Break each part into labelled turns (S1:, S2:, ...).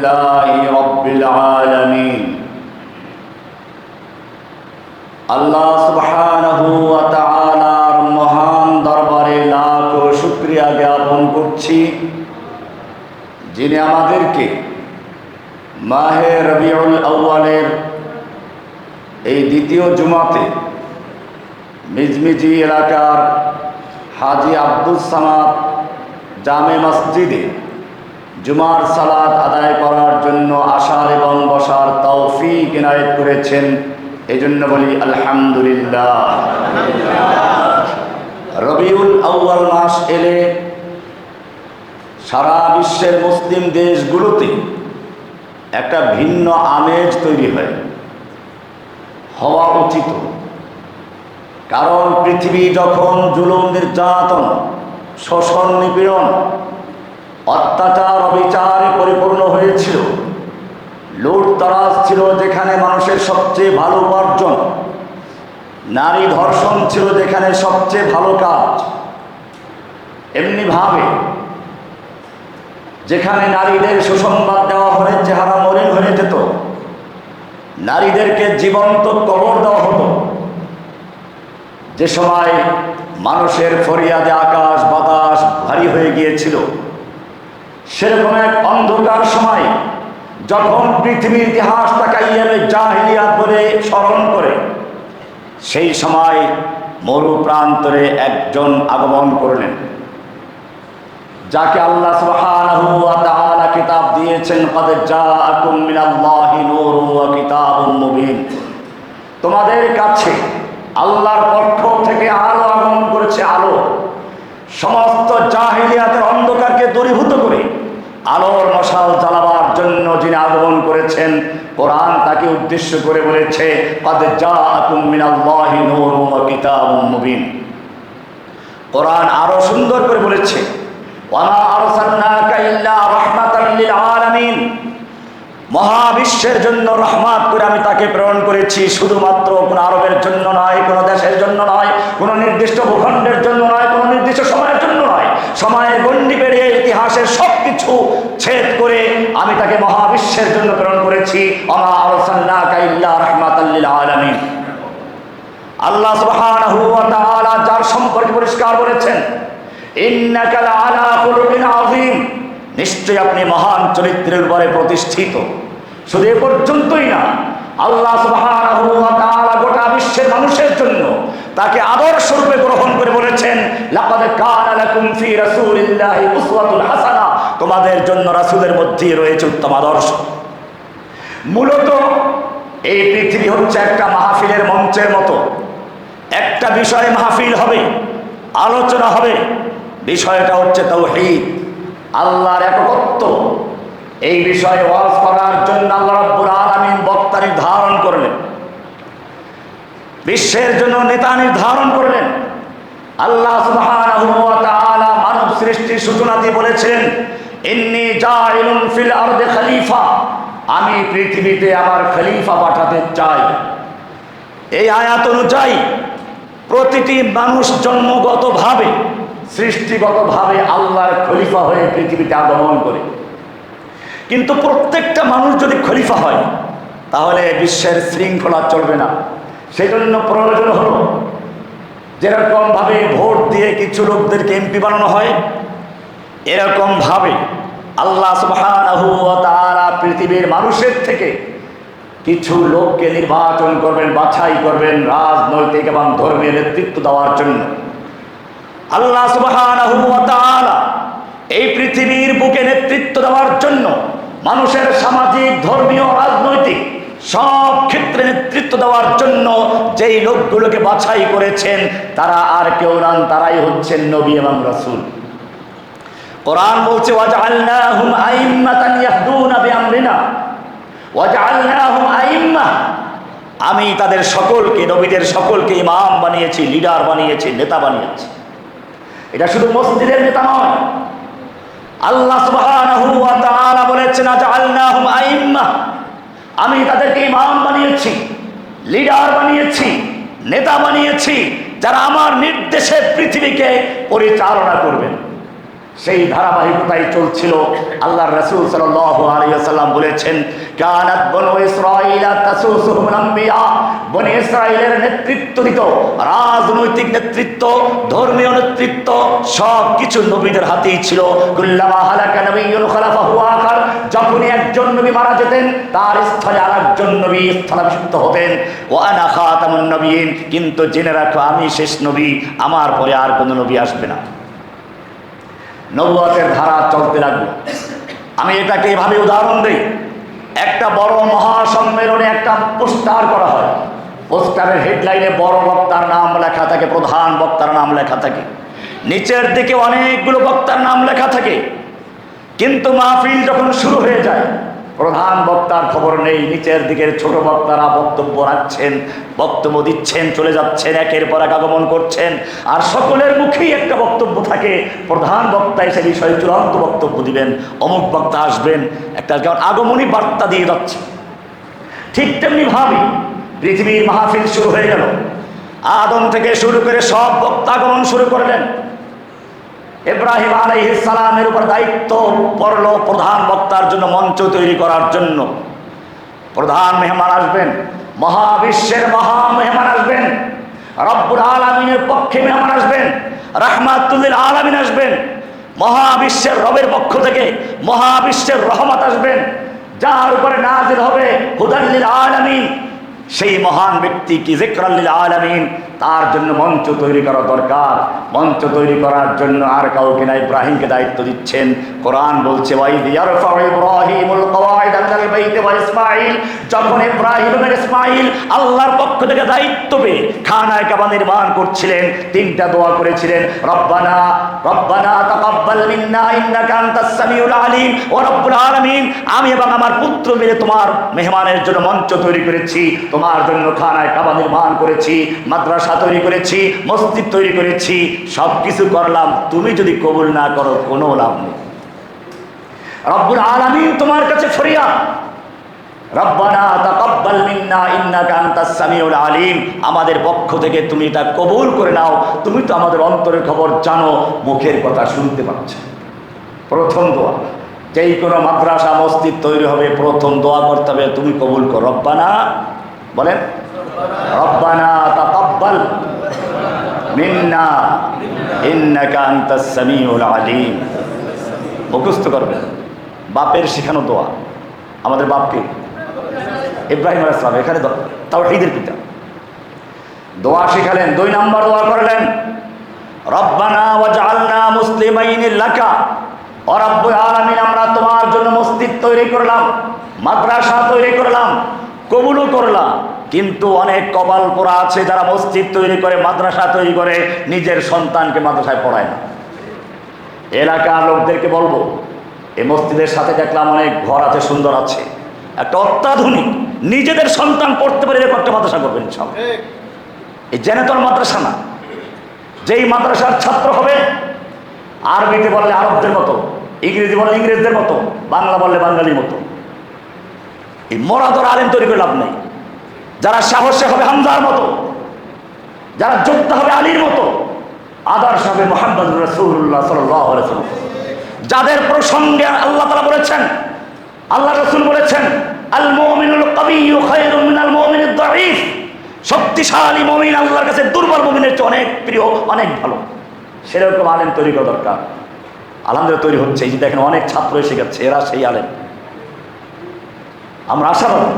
S1: লিল্লাহি রাব্বিল আলামিন। আল্লাহ সুবহানাহু ওয়া তাআলার মহান দরবারে লাখ শুকরিয়া জ্ঞাপন করছি, যিনি আমাদেরকে মাহে রবিউল আউয়ালের এই দ্বিতীয় জুমাতে মিজমিজি এলাকার হাজী আব্দুস সামাদ জামে মসজিদে জুমার সালাত আদায় করার জন্য আসার এবং বসার তৌফিক ইনায়েত করেছেন। এই জন্য বলি আলহামদুলিল্লাহ। রবিউল আউয়াল মাস এলে সারা বিশ্বের মুসলিম দেশগুলোতে একটা ভিন্ন আমেজ তৈরি হওয়া উচিত। কারণ পৃথিবী যখন জুলুম, নির্যাতন, শোষণ, নিপীড়ন, অত্যাচার, অবিচারে পরিপূর্ণ হয়েছিল, লুটতরাজ ছিল যেখানে মানুষের সবচেয়ে ভালো উপার্জন, নারী ধর্ষণ ছিল যেখানে সবচেয়ে ভালো কাজ, এমনিভাবে যেখানে নারীদের সুসংবাদ দেওয়া হলে চেহারা মলিন হয়ে যেত, নারীদেরকে জীবন্ত কবর দেওয়া হতো, যে সময় মানুষের ফরিয়াদে আকাশ বাতাস ভারী হয়ে গিয়েছিল, সেরকম এক অন্ধকার সময় যখন পৃথিবীর ইতিহাস তাকে আইয়ামে জাহিলিয়াত বলে স্মরণ করে, সেই সময় মরু প্রান্তরে একজন আগমন করলেন, যাকে আল্লাহ সুবহানাহু ওয়া তাআলা কিতাব দিয়েছেন, ক্বাদ জাআকুম মিনাল্লাহি নূরুন ওয়া কিতাবুম মুবিন। তোমাদের কাছে আল্লাহর পক্ষ থেকে আলো আগমন করেছে, আলো সমস্ত জাহিলিয়াতের অন্ধকারকে দূরীভূত করে আলোর মশাল জ্বালাবার জন্য যিনি আগমন করেছেন। কোরআন তাকে উদ্দেশ্য করে বলেছে, ক্বাদ জাআকুম মিনাল্লাহি নূরুন ওয়া কিতাবুম মুবিন। কোরআন আরো সুন্দর করে বলেছে, ওয়ামা আরসালনাকা ইল্লা রাহমাতাল লিল আলামিন। মহাবিশ্বের জন্য রহমত করে আমি তাকে প্রেরণ করেছি, শুধুমাত্র কোনো আরবের জন্য নয়, কোনো দেশের জন্য নয়, কোনো নির্দিষ্ট ভূখণ্ডের জন্য নয়, কোনো নির্দিষ্ট সময়ের জন্য নয়। সময়ের গণ্ডি পেরিয়ে ইতিহাসের সব কিছু ছেদ করে আমি তাকে মহাবিশ্বের জন্য প্রেরণ করেছি। ওয়ামা আরসালনাকা ইল্লা রাহমাতাল লিল আলামিন। আল্লাহ সুবহানাহু ওয়া তাআলা যার সম্পর্কে পরিষ্কার বলেছেন, ইন্নাকা লাআলা খুলুকিন আযীম। নিশ্চয়ই আপনি মহান চরিত্রের উপরে প্রতিষ্ঠিত। শুধু এ পর্যন্তই না, আল্লাহ সুবহানাহু ওয়া তাআলা গোটা বিশ্বের মানুষের জন্য তাকে আদর্শ রূপে গ্রহণ করে বলেছেন, লাকাদ কানা লাকুম ফি রাসূলিল্লাহি উসওয়াতুন হাসানা। তোমাদের জন্য রাসূলের মধ্যে রয়েছে উত্তম আদর্শ। মূলত এই পৃথিবী হচ্ছে একটা মাহফিলের মঞ্চের মতো। একটা বিষয়ে মাহফিল হবে, আলোচনা হবে, বিষয়টা হচ্ছে তাওহীদ, আল্লাহর একত্ব। এই বিষয়ে ওয়াজ করার জন্য আল্লাহ রাব্বুল আলামিন বক্তা নির্ধারণ করলেন, বিশ্বের জন্য নেতা নির্ধারণ করলেন। আল্লাহ সুবহানাহু ওয়া তাআলা মানব সৃষ্টির সূচনা দিয়ে বলেছিলেন, ইন্নী জাইলুন ফিল আরদি খলিফা। আমি পৃথিবীতে আমার খলিফা পাঠাতে চাই। এই আয়াত অনুযায়ী প্রতিটি মানুষ জন্মগতভাবে, সৃষ্টিগতভাবে আল্লাহর খলিফা হয়ে পৃথিবীতে আগমন করে। কিন্তু প্রত্যেকটা মানুষ যদি খলিফা হয়, তাহলে বিশ্বের শৃঙ্খলা চলবে না। সেই জন্য প্রয়োজন হলো, যেরকমভাবে ভোট দিয়ে কিছু লোকদেরকে এমপি বানানো হয়, এরকমভাবে আল্লাহ সুবহানাহু ওয়া তাআলা পৃথিবীর মানুষের থেকে কিছু লোককে নির্বাচন করবেন, বাছাই করবেন রাজনৈতিক এবং ধর্মীয় নেতৃত্ব দেওয়ার জন্য। আল্লাহ সুবহানাহু ওয়া তাআলা এই পৃথিবীর বুকে নেতৃত্ব দেওয়ার জন্য মানুষের সামাজিক, ধর্মীয়, রাজনৈতিক সব ক্ষেত্রে নেতৃত্ব দেওয়ার জন্য যেই লোকগুলোকে বাছাই করেছেন, তারা আর কেউ নন, তারাই হচ্ছেন নবী এবং রাসূল। কোরআন বলছে, ওয়াজআলনাহুম আইম্মাতান ইয়াহদুনা বিআমরিনা ওয়াজআলনাহুম আইম্মা। আমি তাদের সকলকে, নবীদের সকলকে ইমাম বানিয়েছি, লিডার বানিয়েছি, নেতা বানিয়েছি। এটা শুধু মসজিদের নেতা নয়, আল্লাহ সুবহানাহু ওয়া তাআলা বলেছেন, আজআলনাহুম আইম্মা। আমি তাদেরকে ইমাম বানিয়েছি, লিডার বানিয়েছি, নেতা বানিয়েছি, যারা আমার নির্দেশে পৃথিবীকে পরিচালনা করবেন। সেই ধারাবাহিকতাই চলছিল। আল্লাহর রাসূল সাল্লাল্লাহু আলাইহি ওয়াসাল্লাম বলেছেন, কানাত বনু ইসরাঈলা তাসুসুহুল আম্বিয়া, বনি ইসরাঈলের নেতৃত্ব দিত, রাজনৈতিক নেতৃত্ব, ধর্মীয় নেতৃত্ব সব কিছু নবীদের হাতেই ছিল। কুল্লামা হালাকা নবিয়্যুন খালাফাহু আখার, যখনই একজন নবী মারা যেতেন তার স্থলে আরেকজন নবী স্থলাভিষিক্ত হতেন। ওয়া আনা খাতামুন নবিয়্যিন, কিন্তু জেনে রাখো আমি শেষ নবী, আমার পরে আর কোনো নবী আসবে না। নবুয়তের ধারা চলতে লাগলো। আমি এটাকে এভাবে উদাহরণ দিই, একটা বড় মহাসম্মেলনে একটা পোস্টার করা হয়, পোস্টারের হেডলাইনে বড় বক্তার নাম লেখা থাকে, প্রধান বক্তার নাম লেখা থাকে, নিচের দিকে অনেকগুলো বক্তার নাম লেখা থাকে। কিন্তু মাহফিল যখন শুরু হয়ে যায় প্রধান বক্তার খবর নেই, নিচের দিকের ছোট বক্তারা বক্তব্য রাখছেন, বক্তব্য দিচ্ছেন, চলে যাচ্ছেন, একের পর এক আগমন করছেন, আর সকলের মুখেই একটা বক্তব্য থাকে, প্রধান বক্তা এসে বিষয়ে চূড়ান্ত বক্তব্য দিবেন, অমুক বক্তা আসবেন, একটা যেমন আগমনী বার্তা দিয়ে যাচ্ছে। ঠিক তেমনি ভাবি পৃথিবীর মাহফিল শুরু হয়ে গেল, আদম থেকে শুরু করে সব বক্তা আগমন শুরু করলেন। ইব্রাহিম আলাইহিস সালামের উপর দায়িত্ব পড়ল প্রধান বক্তার জন্য মঞ্চ তৈরি করার জন্য। প্রধান মেহমান আসবেন, মহাবিশ্বের মহা মেহমান আসবেন, রব্বুল আলামিনের পক্ষে মেহমান আসবেন, রাহমাতুল লিল আলামিন আসবেন, মহাবিশ্বের রবের পক্ষ থেকে মহাবিশ্বের রহমত আসবেন, যার উপরে নাজিল হবে হুদাল লিল আলামিন। সেই মহান ব্যক্তি কি যিকরাল লিল আলামিন, তার জন্য মঞ্চ তৈরি করা দরকার। মঞ্চ তৈরি করার জন্য আর কাউকে না, ইব্রাহিমকে দায়িত্ব দিচ্ছেন। কোরআন বলছে ওয়াইদ ইয়ারফাউ ইব্রাহিমুল কওয়াইদা মিনাল বাইতি ওয়া ইসমাঈল, যখন ইব্রাহিম এবং ইসমাঈল আল্লাহর পক্ষ থেকে দায়িত্ব পেয়ে খানায়ে কাবা নির্মাণ করছিলেন, তিনটা দোয়া করেছিলেন, রব্বানা রব্বানা তাকাব্বাল মিন্না ইন্নাকা আনতাস সামিউল আলিম। ও রব্বুল আলামিন, আমি এবং আমার পুত্র মিলে তোমার মেহমানের জন্য মঞ্চ তৈরি করেছি, তোমার জন্য খানায়ে কাবা নির্মাণ করেছি, মাদ্রাসা তৈরি করেছি, মসজিদ তৈরি করেছি, সব কিছু করলাম, তুমি যদি কবুল না করো কোনো লাভ নেই। রব্বুল আলামিন তোমার কাছে ফরিয়াদ, রব্বানা তাকাব্বাল মিন্না ইন্নাকা আনতাস সামিউল আলিম, আমাদের পক্ষ থেকে তুমি এটা কবুল করে নাও, তুমি তো আমাদের অন্তরের খবর জানো, মুখের কথা শুনতে পাচ্ছ। প্রথম দোয়া, যেই কোনো মাদ্রাসা মসজিদ তৈরি হবে প্রথম দোয়া করতে হবে, তুমি কবুল করো। রব্বানা বলেন, রব্বানা তাকাব্বাল মিন্না ইন্নাকা আনতাস সামিউল আলিম। মুখস্থ করবেন, বাপের শেখানো দোয়া। আমাদের বাপকে ইব্রাহিম আলাইহিস সালাম, এখানে তাওহীদের পিতা, দোয়া শিখালেন। 2 নম্বর দোয়া করলেন, রব্বানা ওয়াজআলনা মুসলিমাইনি লাকা, ও রব্বুল আলামিন, আমরা তোমার জন্য মসজিদ তৈরি করলাম, মাদ্রাসা তৈরি করলাম, কবুলও করলাম, কিন্তু অনেক কপাল পোড়া আছে যারা মসজিদ তৈরি করে, মাদ্রাসা তৈরি করে, নিজের সন্তানকে মাদ্রাসায় পড়ায় না। এলাকার লোকদেরকে বলবো, এই মসজিদের সাথে দেখলাম অনেক ঘর আছে, সুন্দর আছে, একটা অত্যাধুনিক নিজেদের সন্তান পড়তে পারে এরকম একটা মাদ্রাসা করবেন সব। এই জেনেতর মাদ্রাসা না, যেই মাদ্রাসার ছাত্র হবে আরবিতে বললে আরবদের মতো, ইংরেজি বললে ইংরেজদের মতো, বাংলা বললে বাঙালির মতো। এই মরাদর আলেম তৈরি করে লাভ নেই। যারা সাহসী হবে হামজার মতো, যারা যোদ্ধা হবে আলীর মতো, আদর্শ হবে মুহাম্মদুর রাসূলুল্লাহ সাল্লাল্লাহু আলাইহি ওয়াসাল্লাম, যাদের প্রসঙ্গে আল্লাহ তাআলা বলেছেন, আল্লাহ রাসূল বলেছেন, আল মুমিনুল কাবিয়্যু খায়রুম মিনাল মুমিনিদ দাঈফ, শক্তিশালী মুমিন আল্লাহর কাছে দুর্বল মুমিনের চেয়ে অনেক প্রিয়, অনেক ভালো। সেরকম আলেম তৈরি করা দরকার। আলহামদুলিল্লাহ তৈরি হচ্ছে, এই যে দেখেন অনেক ছাত্র এসে গেছে, এরা সেই আলেম। আমরা আশাবাদী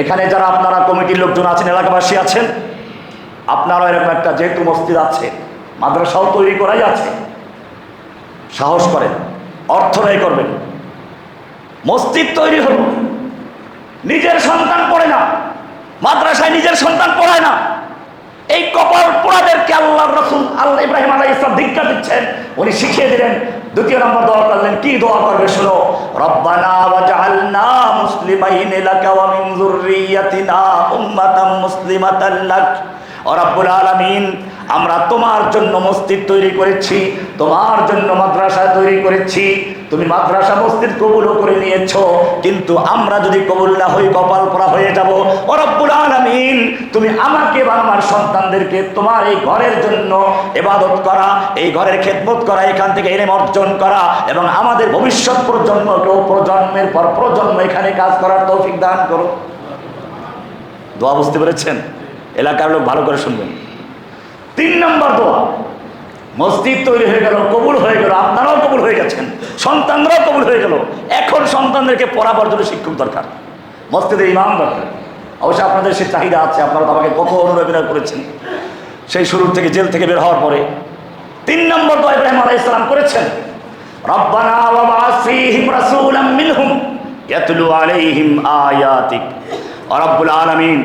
S1: এখানে যারা আপনারা কমিটির লোকজন আছেন, এলাকাবাসী আছেন, আপনারা এরকম একটা, যেহেতু মসজিদ আছে, মাদ্রাসাও তৈরি করাই আছে, সাহস করেন, অর্থ ব্যয় করবেন। মসজিদ তৈরি হলো, নিজের সন্তান পড়ে না, মাদ্রাসায় নিজের সন্তান পড়ায় না, এই কপাল পোড়াদেরকে আল্লাহর রাসূল আল্লাহ ইব্রাহিম আলাইহিস সালাম ধিক্কার দিচ্ছেন। উনি শিখিয়ে দিলেন। 2 নম্বর দোয়া করলেন, কি দোয়া করবে শোনো, রব্বানা ওয়াজআলনা মুসলিমাইনি লাকা ওয়া মিন যুররিয়াতিনা উম্মাতাম মুসলিমাতান লাক। ও রব্বুল আলামিন, আমরা তোমার জন্য মসজিদ তৈরি করেছি, তোমার জন্য মাদ্রাসা তৈরি করেছি, তুমি মাদ্রাসা মসজিদ কবুলও করে নিয়েছো, কিন্তু আমরা যদি কবুল না হই কপাল পোড়া হয়ে যাব। ও রব্বুল আলামিন, তুমি আমাকে বা আমার সন্তানদেরকে তোমার এই ঘরের জন্য ইবাদত করা, এই ঘরের খেদমত করা, এখান থেকে ইলম অর্জন করা এবং আমাদের ভবিষ্যৎ প্রজন্মকেও প্রজন্মের পর প্রজন্ম এখানে কাজ করার তৌফিক দান করো। দোয়া বুঝতে পেরেছেন? এলাকার লোক ভালো করে শুনবেন। 3 নম্বর দোয়া, মসজিদ তৈরি হয়ে গেল, কবুল হয়ে গেল, আপনারাও কবুল হয়ে গেছেন, সন্তানরাও কবুল হয়ে গেল। এখন সন্তানদেরকে পড়াবার জন্য শিক্ষক দরকার, মসজিদের ইমাম দরকার। অবশ্য আপনাদের সে চাহিদা আছে, আপনারা তো আমাকে কত অনুরোধ করেছেন সেই শুরুর থেকে, জেল থেকে বের হওয়ার পরে। 3 নম্বর দোয়া ইব্রাহিম আলাইহিস সালাম করেছেন, রব্বানা ওয়া বা'আস ফীহিম রাসূলাম মিনহুম ইয়াতলু আলাইহিম আয়াতিক। ও রব্বুল আলামিন,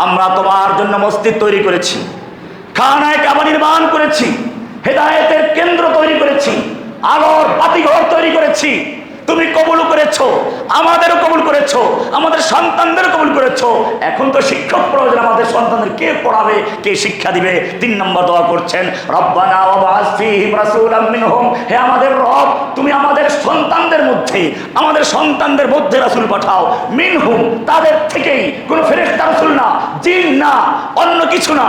S1: আমরা তোমার জন্য মসজিদ তৈরি করেছি, খানায়ে কাবা নির্মাণ করেছি, হেদায়েতের কেন্দ্র তৈরি করেছি, আলোর বাতিঘর তৈরি করেছি। তুমি কবুল করেছো, আমাদেরও কবুল করেছো, আমাদের সন্তানদেরও কবুল করেছো। এখন তো শিক্ষক প্রয়োজন, আমাদের সন্তানদের কে পড়াবে, কে শিক্ষা দিবে? 3 নম্বর দোয়া করছেন, রব্বানা ওয়া বা'আস ফীহিম রাসূলাম মিনহুম। হে আমাদের রব, তুমি আমাদের সন্তানদের মধ্যে, আমাদের সন্তানদের মধ্যে রাসূল পাঠাও। মিনহুম, তাদের থেকেই, কোনো ফেরেশতা রাসূল না, জিন না, অন্য কিছু না,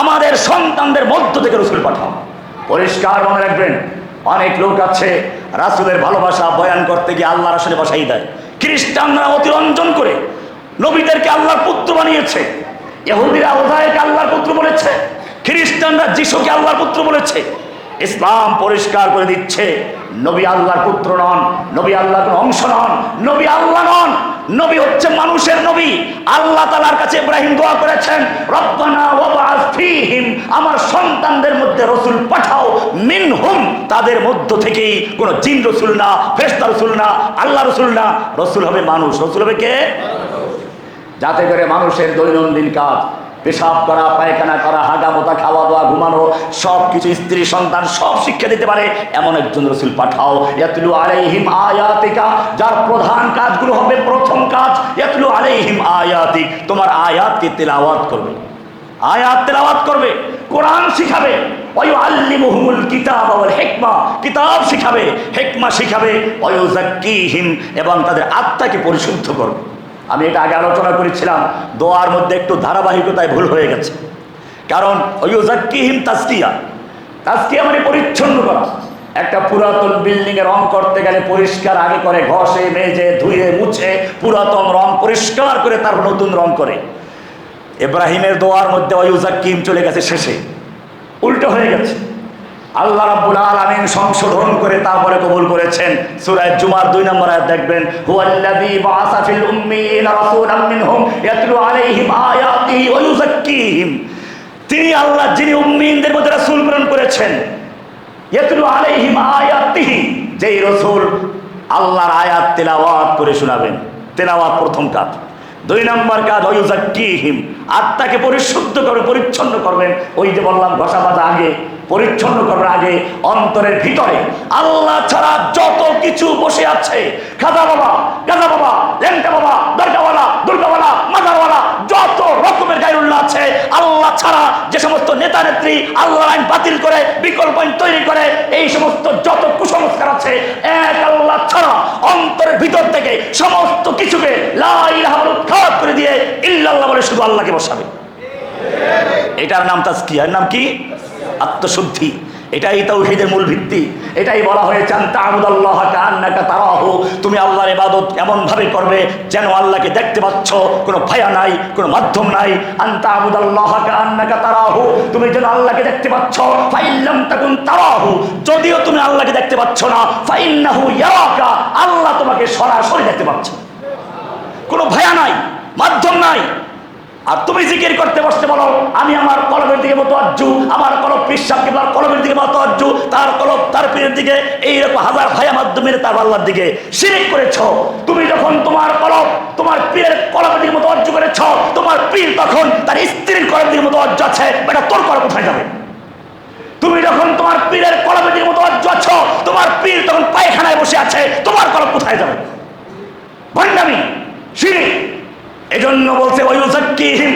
S1: আমাদের সন্তানদের মধ্য থেকে রাসূল পাঠাও। পরিষ্কার মনে রাখবেন, অনেক লোক আছে রাসূলের ভালোবাসা বয়ান করতে গিয়ে আল্লাহ রাসূলের ভাষাই দেয়। খ্রিস্টানরা অতিরঞ্জন করে নবীদেরকে আল্লাহর পুত্র বানিয়েছে, ইহুদিরা উযায়রকে আল্লাহর পুত্র বলেছে, খ্রিস্টানরা যিশুকে আল্লাহর পুত্র বলেছে। ইসলাম পরিষ্কার করে দিচ্ছে, নবী আল্লাহর পুত্র নন, নবী আল্লাহর কোনো অংশ নন, নবী আল্লাহ নন, নবী হচ্ছে মানুষের নবী। আল্লাহ তাআলার কাছে ইব্রাহিম দোয়া করেছেন, রব্বানা ওয়া বা'আস ফীহিম, আমার সন্তানদের মধ্যে রাসূল পাঠাও, মিনহুম, তাদের মধ্য থেকেই, কোনো জিন রাসূল না, ফেরেশতা রাসূল না, আল্লাহ রাসূল না, রাসূল হবে মানুষ। রাসূল হবে কে? যাতে করে মানুষের দৈনন্দিন কাজ, পেশাব করা, পায়খানা করা, হাগামোতা, খাওয়া দাওয়া, ঘুমানো, সব কিছু, স্ত্রী সন্তান সব শিক্ষা দিতে পারে এমন একজন রাসূল পাঠাও। ইয়াতলু আলাইহিম আয়াতিকা, যার প্রধান কাজগুলো হবে, প্রথম কাজ ইয়াতলু আলাইহিম আয়াতিক, তোমার আয়াতকে তেলাওয়াত করবে, আয়াত তেলাওয়াত করবে, কোরআন শিখাবে। ওয়ায়ুআল্লিমুহুমুল কিতাব ওয়াল হিকমা, কিতাব শিখাবে, হিকমা শিখাবে। ওয়ায়ুযাক্কিহিম, এবং তাদের আত্মাকে পরিশুদ্ধ করবে। আমি এটা আগে আলোচনা করেছিলাম, দোয়ার মধ্যে একটু ধারাবাহিকতায় ভুল হয়ে গেছে। কারণ ওয়ায়ুযাক্কিহিম তাজকিয়া, তাজকিয়া মানে পরিচ্ছন্ন করা। একটা পুরাতন বিল্ডিং এ রং করতে গেলে পরিষ্কার আগে করে, ঘষে মেজে ধুয়ে মুছে পুরাতন রং পরিষ্কার করে তারপর নতুন রং করে। ইব্রাহিমের দোয়ার মধ্যে ওয়ায়ুযাক্কিহিম চলে গেছে শেষে, উল্টো হয়ে গেছে। আল্লাহ রাব্বুল আলামিন সংশোধন করে তারপরে কবুল করেছেন। সূরা জুমার 2 নম্বর আয়াত দেখবেন, হুয়াল্লাযী বাআসা ফিল উম্মিয়িনা রাসূলাম মিনহুম ইয়াতলু আলাইহিম আয়াতিহি ওয়া ইউযাক্কিহিম, তিনি আল্লাহ যিনি উম্মিয়িনদের মধ্যে রাসূল প্রেরণ করেছেন। ইয়াতলু আলাইহিম আয়াতিহি, যেই রাসূল আল্লাহর আয়াত তেলাওয়াত করে শোনাবেন, তেলাওয়াত প্রথম কাজ। 2 নম্বর কাজ ওয়া ইউযাক্কিহিম, আত্মাকে পরিশুদ্ধ করে পরিচ্ছন্ন করবেন। ওই যে বললাম ঘষা মাজা আগে, পরিচ্ছন্ন করার আগে অন্তরের ভিতরে আল্লাহ ছাড়া যত কিছু বসে আছে, খাজা বাবা, গাজা বাবা, ল্যাংটা বাবা, দরগাওয়ালা, দুর্গাওয়ালা, মাজারওয়ালা, যত রকমের গায়রুল্লাহ আছে, আল্লাহ ছাড়া যে সমস্ত নেতা নেত্রী আল্লাহর আইন বাতিল করে বিকল্প আইন তৈরি করে, এই সমস্ত যত কুসংস্কার আছে, এক আল্লাহ ছাড়া অন্তরের ভিতর থেকে সমস্ত কিছুকে লা ইলাহা উৎখাত করে দিয়ে ইল্লাল্লাহ বলে শুধু আল্লাহকে বসাবে। এটার নাম তাজকিয়া, এর নাম কি? আত্মশুদ্ধি। এটাই তাওহীদের মূল ভিত্তি। এটাই বলা হয়েছে আনতা আবুদাল্লাহ কাআন্নাকা তারাহু, তুমি আল্লাহর ইবাদত এমন ভাবে করবে যেন আল্লাহকে দেখতে পাচ্ছ, কোনো ভায়া নাই, কোনো মাধ্যম নাই। আনতা আবুদাল্লাহ কাআন্নাকা তারাহু, তুমি যেন আল্লাহকে দেখতে পাচ্ছ। ফাইল্লাম তাকুন তারাহু, যদিও তুমি আল্লাহকে দেখতে পাচ্ছ না, ফাইন্নাহু ইয়ারাকা, আল্লাহ তোমাকে সরাসরি দেখতে পাচ্ছে। কোনো ভায়া নাই, মাধ্যম নাই। আর তুমি জিকির করতে বসতে বলো, আমি আমার কলমের দিকে মুতাওয়াজ্জু, আমার কলব পিসাব কিবলার কলমের দিকে মুতাওয়াজ্জু, তার কলব তার পীরের দিকে, এইরকম হাজার ভায়া মাধ্যমে তার আল্লাহর দিকে শিরক করেছো। তুমি যখন তোমার কলব তোমার পীরের কলমের দিকে মুতাওয়াজ্জু করেছো, তোমার পীর তখন তার স্ত্রীর কলমের দিকে মুতাওয়াজ্জু আছে, এটা তোর কলব কোথায় যাবে? তুমি যখন তোমার পীরের কলমের দিকে মুতাওয়াজ্জু আছো, তোমার পীর তখন পায়খানায় বসে আছে, তোমার কলব কোথায় যাবে? ভণ্ডামি, শিরক। এজন্য বলছে ওয়ায়ুযাক্কিহিম,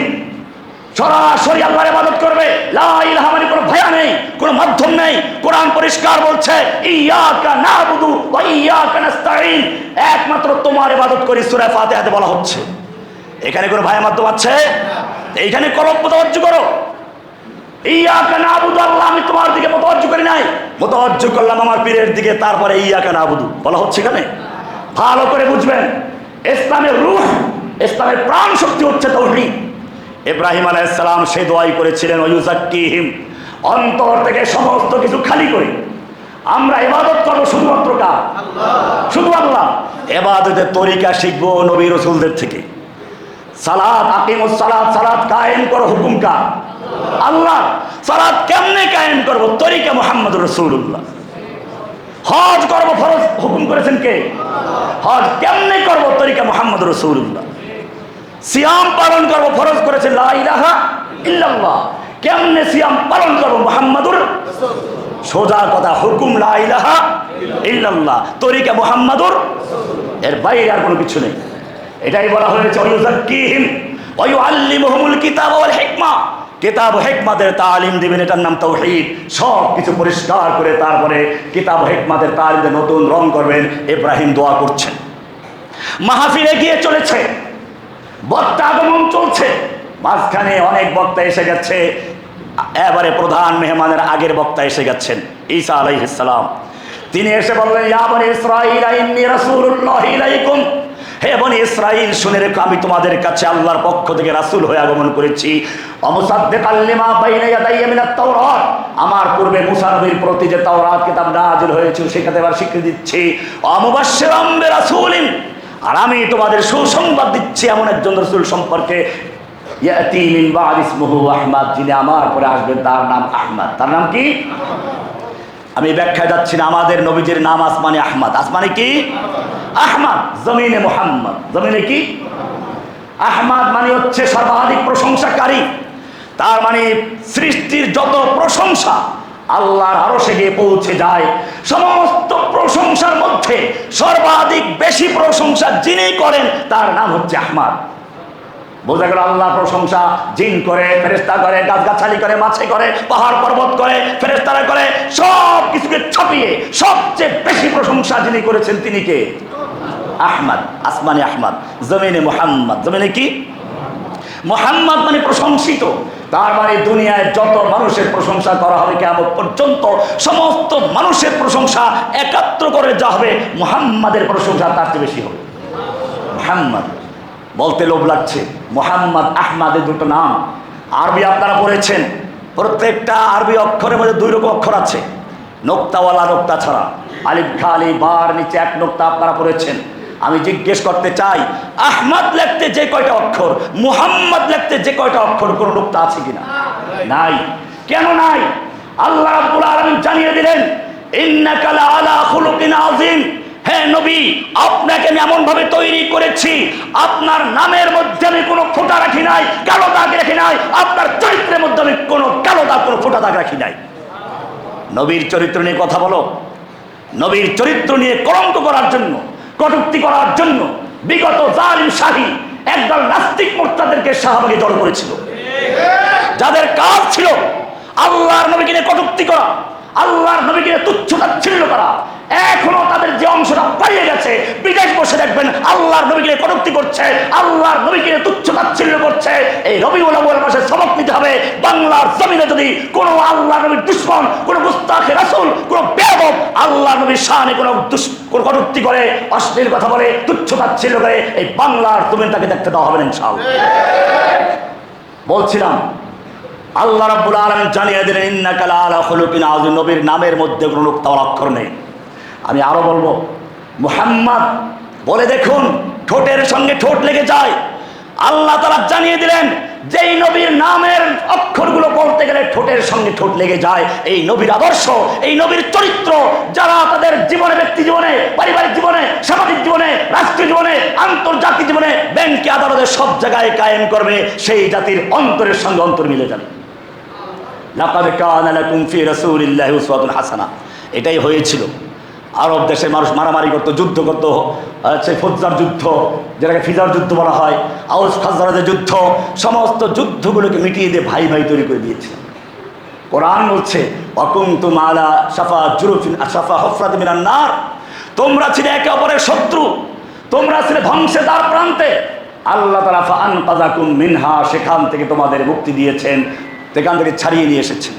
S1: সরাসরি আল্লাহর ইবাদত করবে। লা ইলাহা মানে কোনো ভায়া নেই, কোনো মাধ্যম নেই, কোরআন পরিষ্কার বলছে ইয়াকা নাবুদু ওয়া ইয়াকা নাস্তাঈন, একমাত্র তোমার ইবাদত করি, সূরা ফাতিহাতে বলা হচ্ছে। এখানে কোনো ভাই মাধ্যম আছে? এইখানে কলম মুতাওয়াজ্জ করো, ইয়াকা নাবুদু, আল্লাহ আমি তোমার দিকে মুতাওয়াজ্জ করি নাই, মুতাওয়াজ্জ করলাম আমার পীরের দিকে, তারপরে ইয়াকা নাবুদু বলা হচ্ছে। এখানে ভালো করে বুঝবেন, ইসলামের রূহ, ইসলামের প্রাণ শক্তি হচ্ছে তাওহীদ। ইব্রাহিম আলাইহিস সালাম সে দোয়াই করেছিলেন ওয়ায়ুযাক্কিহিম, অন্তর থেকে সমস্ত কিছু খালি করে আমরা ইবাদত করব শুধুমাত্র কার? শুধু আল্লাহ। ইবাদতের তরিকা শিখবো নবী রাসূলদের থেকে। সালাত, আকিমুস সালাত, সালাত কায়েম করো, হুকুম কার? আল্লাহ। সালাত কেমনে কায়েম করব? তরিকা মুহাম্মদুর রাসূলুল্লাহ। হজ করব, ফরজ হুকুম করেছেন কে? হজ কেমনে করব? তরিকা মুহাম্মদুর রাসূলুল্লাহ। সিয়াম পালন করব, ফরজ করেছেন লা ইলাহা ইল্লাল্লাহ, কেমনে সিয়াম পালন করব? মুহাম্মদুর রাসূলুল্লাহ। সোজা কথা, হুকুম লা ইলাহা ইল্লাল্লাহ, তরিকা মুহাম্মদুর, এর বাইরে আর কোনো কিছু নেই। এটাই বলা হয়েছে ওয়ায়ুযাক্কিহিম ওয়া ইউআল্লিমুহুমুল কিতাব ওয়াল হিকমা, কিতাব ও হিকমতের তালিম দিবেন, এটার নাম তাওহীদ। সব কিছু পরিষ্কার করে তারপরে কিতাব ও হিকমতের তালিম দিয়ে নতুন রং করবেন। ইব্রাহিম দোয়া করছেন, মাহফিল এগিয়ে চলেছে, বক্তা আগমন চলছে, মাঝখানে অনেক বক্তা এসে গেছে, এবারে প্রধান মেহমানের আগের বক্তা এসে গেছেন ঈসা আলাইহিস সালাম। তিনি এসে বললেন, ইয়া বনী ইসরাঈল ইন্নী রাসূলুল্লাহি ইলাইকুম, হে বনী ইসরাঈল শুনে রেখো, আমি তোমাদের কাছে আল্লাহর পক্ষ থেকে রাসূল হয়ে আগমন করেছি। অমুসাদ্দিকাল লিমা বাইনা ইয়াদাইয়া মিনাত তাওরাত, আমার পূর্বে মুসা নবীর প্রতি যে তাওরাত কিতাব নাযিল হয়েছিল সেটাতে এবার স্বীকৃতি দিচ্ছি। অমুবাশশিরাম বিরাসূলিন, আর আমি তোমাদের সুসংবাদ দিচ্ছি এমন একজন রাসূল সম্পর্কে, ইয়াতি মিন বা'দ ইসমুহু আহমদ, যিনি আমার পরে আসবেন তার নাম আহমদ। তার নাম কি? আমি ব্যাখ্যায় যাচ্ছি না, আমাদের নবীজির নাম আসমানে আহমদ। আসমানে কি? আহমদ, জমিনে মুহাম্মদ। জমিনে কি? আহমদ মানে হচ্ছে সর্বাধিক প্রশংসাকারী, তার মানে সৃষ্টির যত প্রশংসা আল্লাহর আরশে গিয়ে পৌঁছে যায়, সমস্ত প্রশংসার মধ্যে সর্বাধিক বেশি প্রশংসা যিনি করেন তার নাম হচ্ছে আহমদ। বোঝা গেল, আল্লাহ প্রশংসা জিন করে, ফেরেশতা করে, গাছগাছালি করে, মাছে করে, পাহাড় পর্বত করে, ফেরেশতারা করে, সব কিছুকে ছাপিয়ে সবচেয়ে বেশি প্রশংসা যিনি করেছেন তিনি কে? আহমদ। আসমানে আহমদ, জমিনে মুহাম্মদ। জমিনে কি? মুহাম্মদ মানে প্রশংসিত, তার মানে দুনিয়ায় যত মানুষের প্রশংসা করা হবে কিয়ামত পর্যন্ত সমস্ত মানুষের প্রশংসা একাত্র করে যা হবে, মুহাম্মাদের প্রশংসা তার চেয়ে বেশি হবে। মুহাম্মদ বলতে লোভ লাগছে, মুহাম্মদ আহমদের দুটো নাম আরবি আপনারা পড়েছেন, প্রত্যেকটা আরবি অক্ষরের মধ্যে দুই রকম অক্ষর আছে, নোক্তাওয়ালা, নোক্তা ছাড়া। আলিফ খালি বার নিচে এক নোক্তা আপনারা পড়েছেন। আমি জিজ্ঞেস করতে চাই, আহমদ লিখতে যে কয়টা অক্ষর, মুহাম্মদ লিখতে যে কয়টা অক্ষর, কোন নোক্তা আছে কিনা? নাই। কেন নাই? আল্লাহ রাব্বুল আলামিন জানিয়ে দিলেন, ইন্নাকা লাআলা খুলুকিন আযীম, হে নবী আপনাকে আমি এমন ভাবে তৈরি করেছি, আপনার নামের মধ্যে আমি কোনো ফোঁটা রাখি নাই, কালো দাগ রাখি নাই, আপনার চরিত্রের মধ্যে আমি কোনো কালো দাগ, কোনো ফোঁটা দাগ রাখি নাই। নবীর চরিত্র নিয়ে কথা বলো, নবীর চরিত্র নিয়ে কলঙ্ক করার জন্য, কটূক্তি করার জন্য বিগত জালিম শাহী একদল নাস্তিক মোর্তাদেরকে শাহবাগে জড়ো করেছিল, যাদের কাজ ছিল আল্লাহর নবীকে নিয়ে কটূক্তি করা, আল্লাহর নবীকে নিয়ে তুচ্ছ-তাচ্ছিল্য করা। এখনো তাদের যে অংশটা পালিয়ে গেছে, বিদেশ বসে দেখবেন আল্লাহর নবীকে নিয়ে কটূক্তি করছে, আল্লাহর নবীকে নিয়ে তুচ্ছ-তাচ্ছিল্য করছে। এই রবিউল আউয়াল মাসে সবক নিতে হবে, বাংলার জমিনে যদি কোনো আল্লাহর নবীর দুশমন, কোনো মুস্তাখে রাসূল, কোনো বেয়াদব আল্লাহর নবীর শানে কোনো কটূক্তি করে, অশ্লীল কথা বলে, তুচ্ছ-তাচ্ছিল্য করে, এই বাংলার জমিন তাকে দেখতে দেওয়া হবে না ইনশাআল্লাহ। বলছিলাম আল্লাহ রাব্বুল আলামিন জানিয়ে দিলেন, ইন্নাকা লাআলা খুলুকিন আযীম, নবীর নামের মধ্যে কোনো নোক্তাওয়ালা অক্ষর নেই। আমি আরো বলবো, মুহাম্মদ বলে দেখুন, ঠোঁটের সঙ্গে ঠোঁট লেগে যায়। আল্লাহ তাআলা জানিয়ে দিলেন, যেই নবীর নামের অক্ষরগুলো বলতে গেলে ঠোঁটের সঙ্গে ঠোঁট লেগে যায়, এই নবীর আদর্শ, এই নবীর চরিত্র যারা তাদের জীবনে, ব্যক্তি জীবনে, পারিবারিক জীবনে, সামাজিক জীবনে, রাষ্ট্রীয় জীবনে, আন্তর্জাতিক জীবনে, ব্যাংকে, আদালতে সব জায়গায় কায়েম করবে, সেই জাতির অন্তরের সঙ্গে অন্তর মিলে যাবে। লাকাদ কানা লাকুম ফি রাসূলিল্লাহি উসওয়াতুন হাসানা। এটাই হয়েছিল। আরব দেশে মানুষ মারামারি করতো, যুদ্ধ করতো, সেই ফজ্জার যুদ্ধ, যেটাকে ফিজার যুদ্ধ বলা হয়, আউস খাজরাজের যুদ্ধ, সমস্ত যুদ্ধগুলোকে মিটিয়ে দিয়ে ভাই ভাই তৈরি করে দিয়েছিল। কোরআন বলছে ওয়াকুনতুম আলা শাফা জুরুফিন শাফা হুফরাত মিনান নার, তোমরা ছিলে একে অপরের শত্রু, তোমরা ছিলে ধ্বংসের দ্বার প্রান্তে, আল্লাহ তাআলা ফাআনকাযাকুম মিনহা, সেখান থেকে তোমাদের মুক্তি দিয়েছেন, সেখান থেকে ছাড়িয়ে নিয়ে এসেছেন।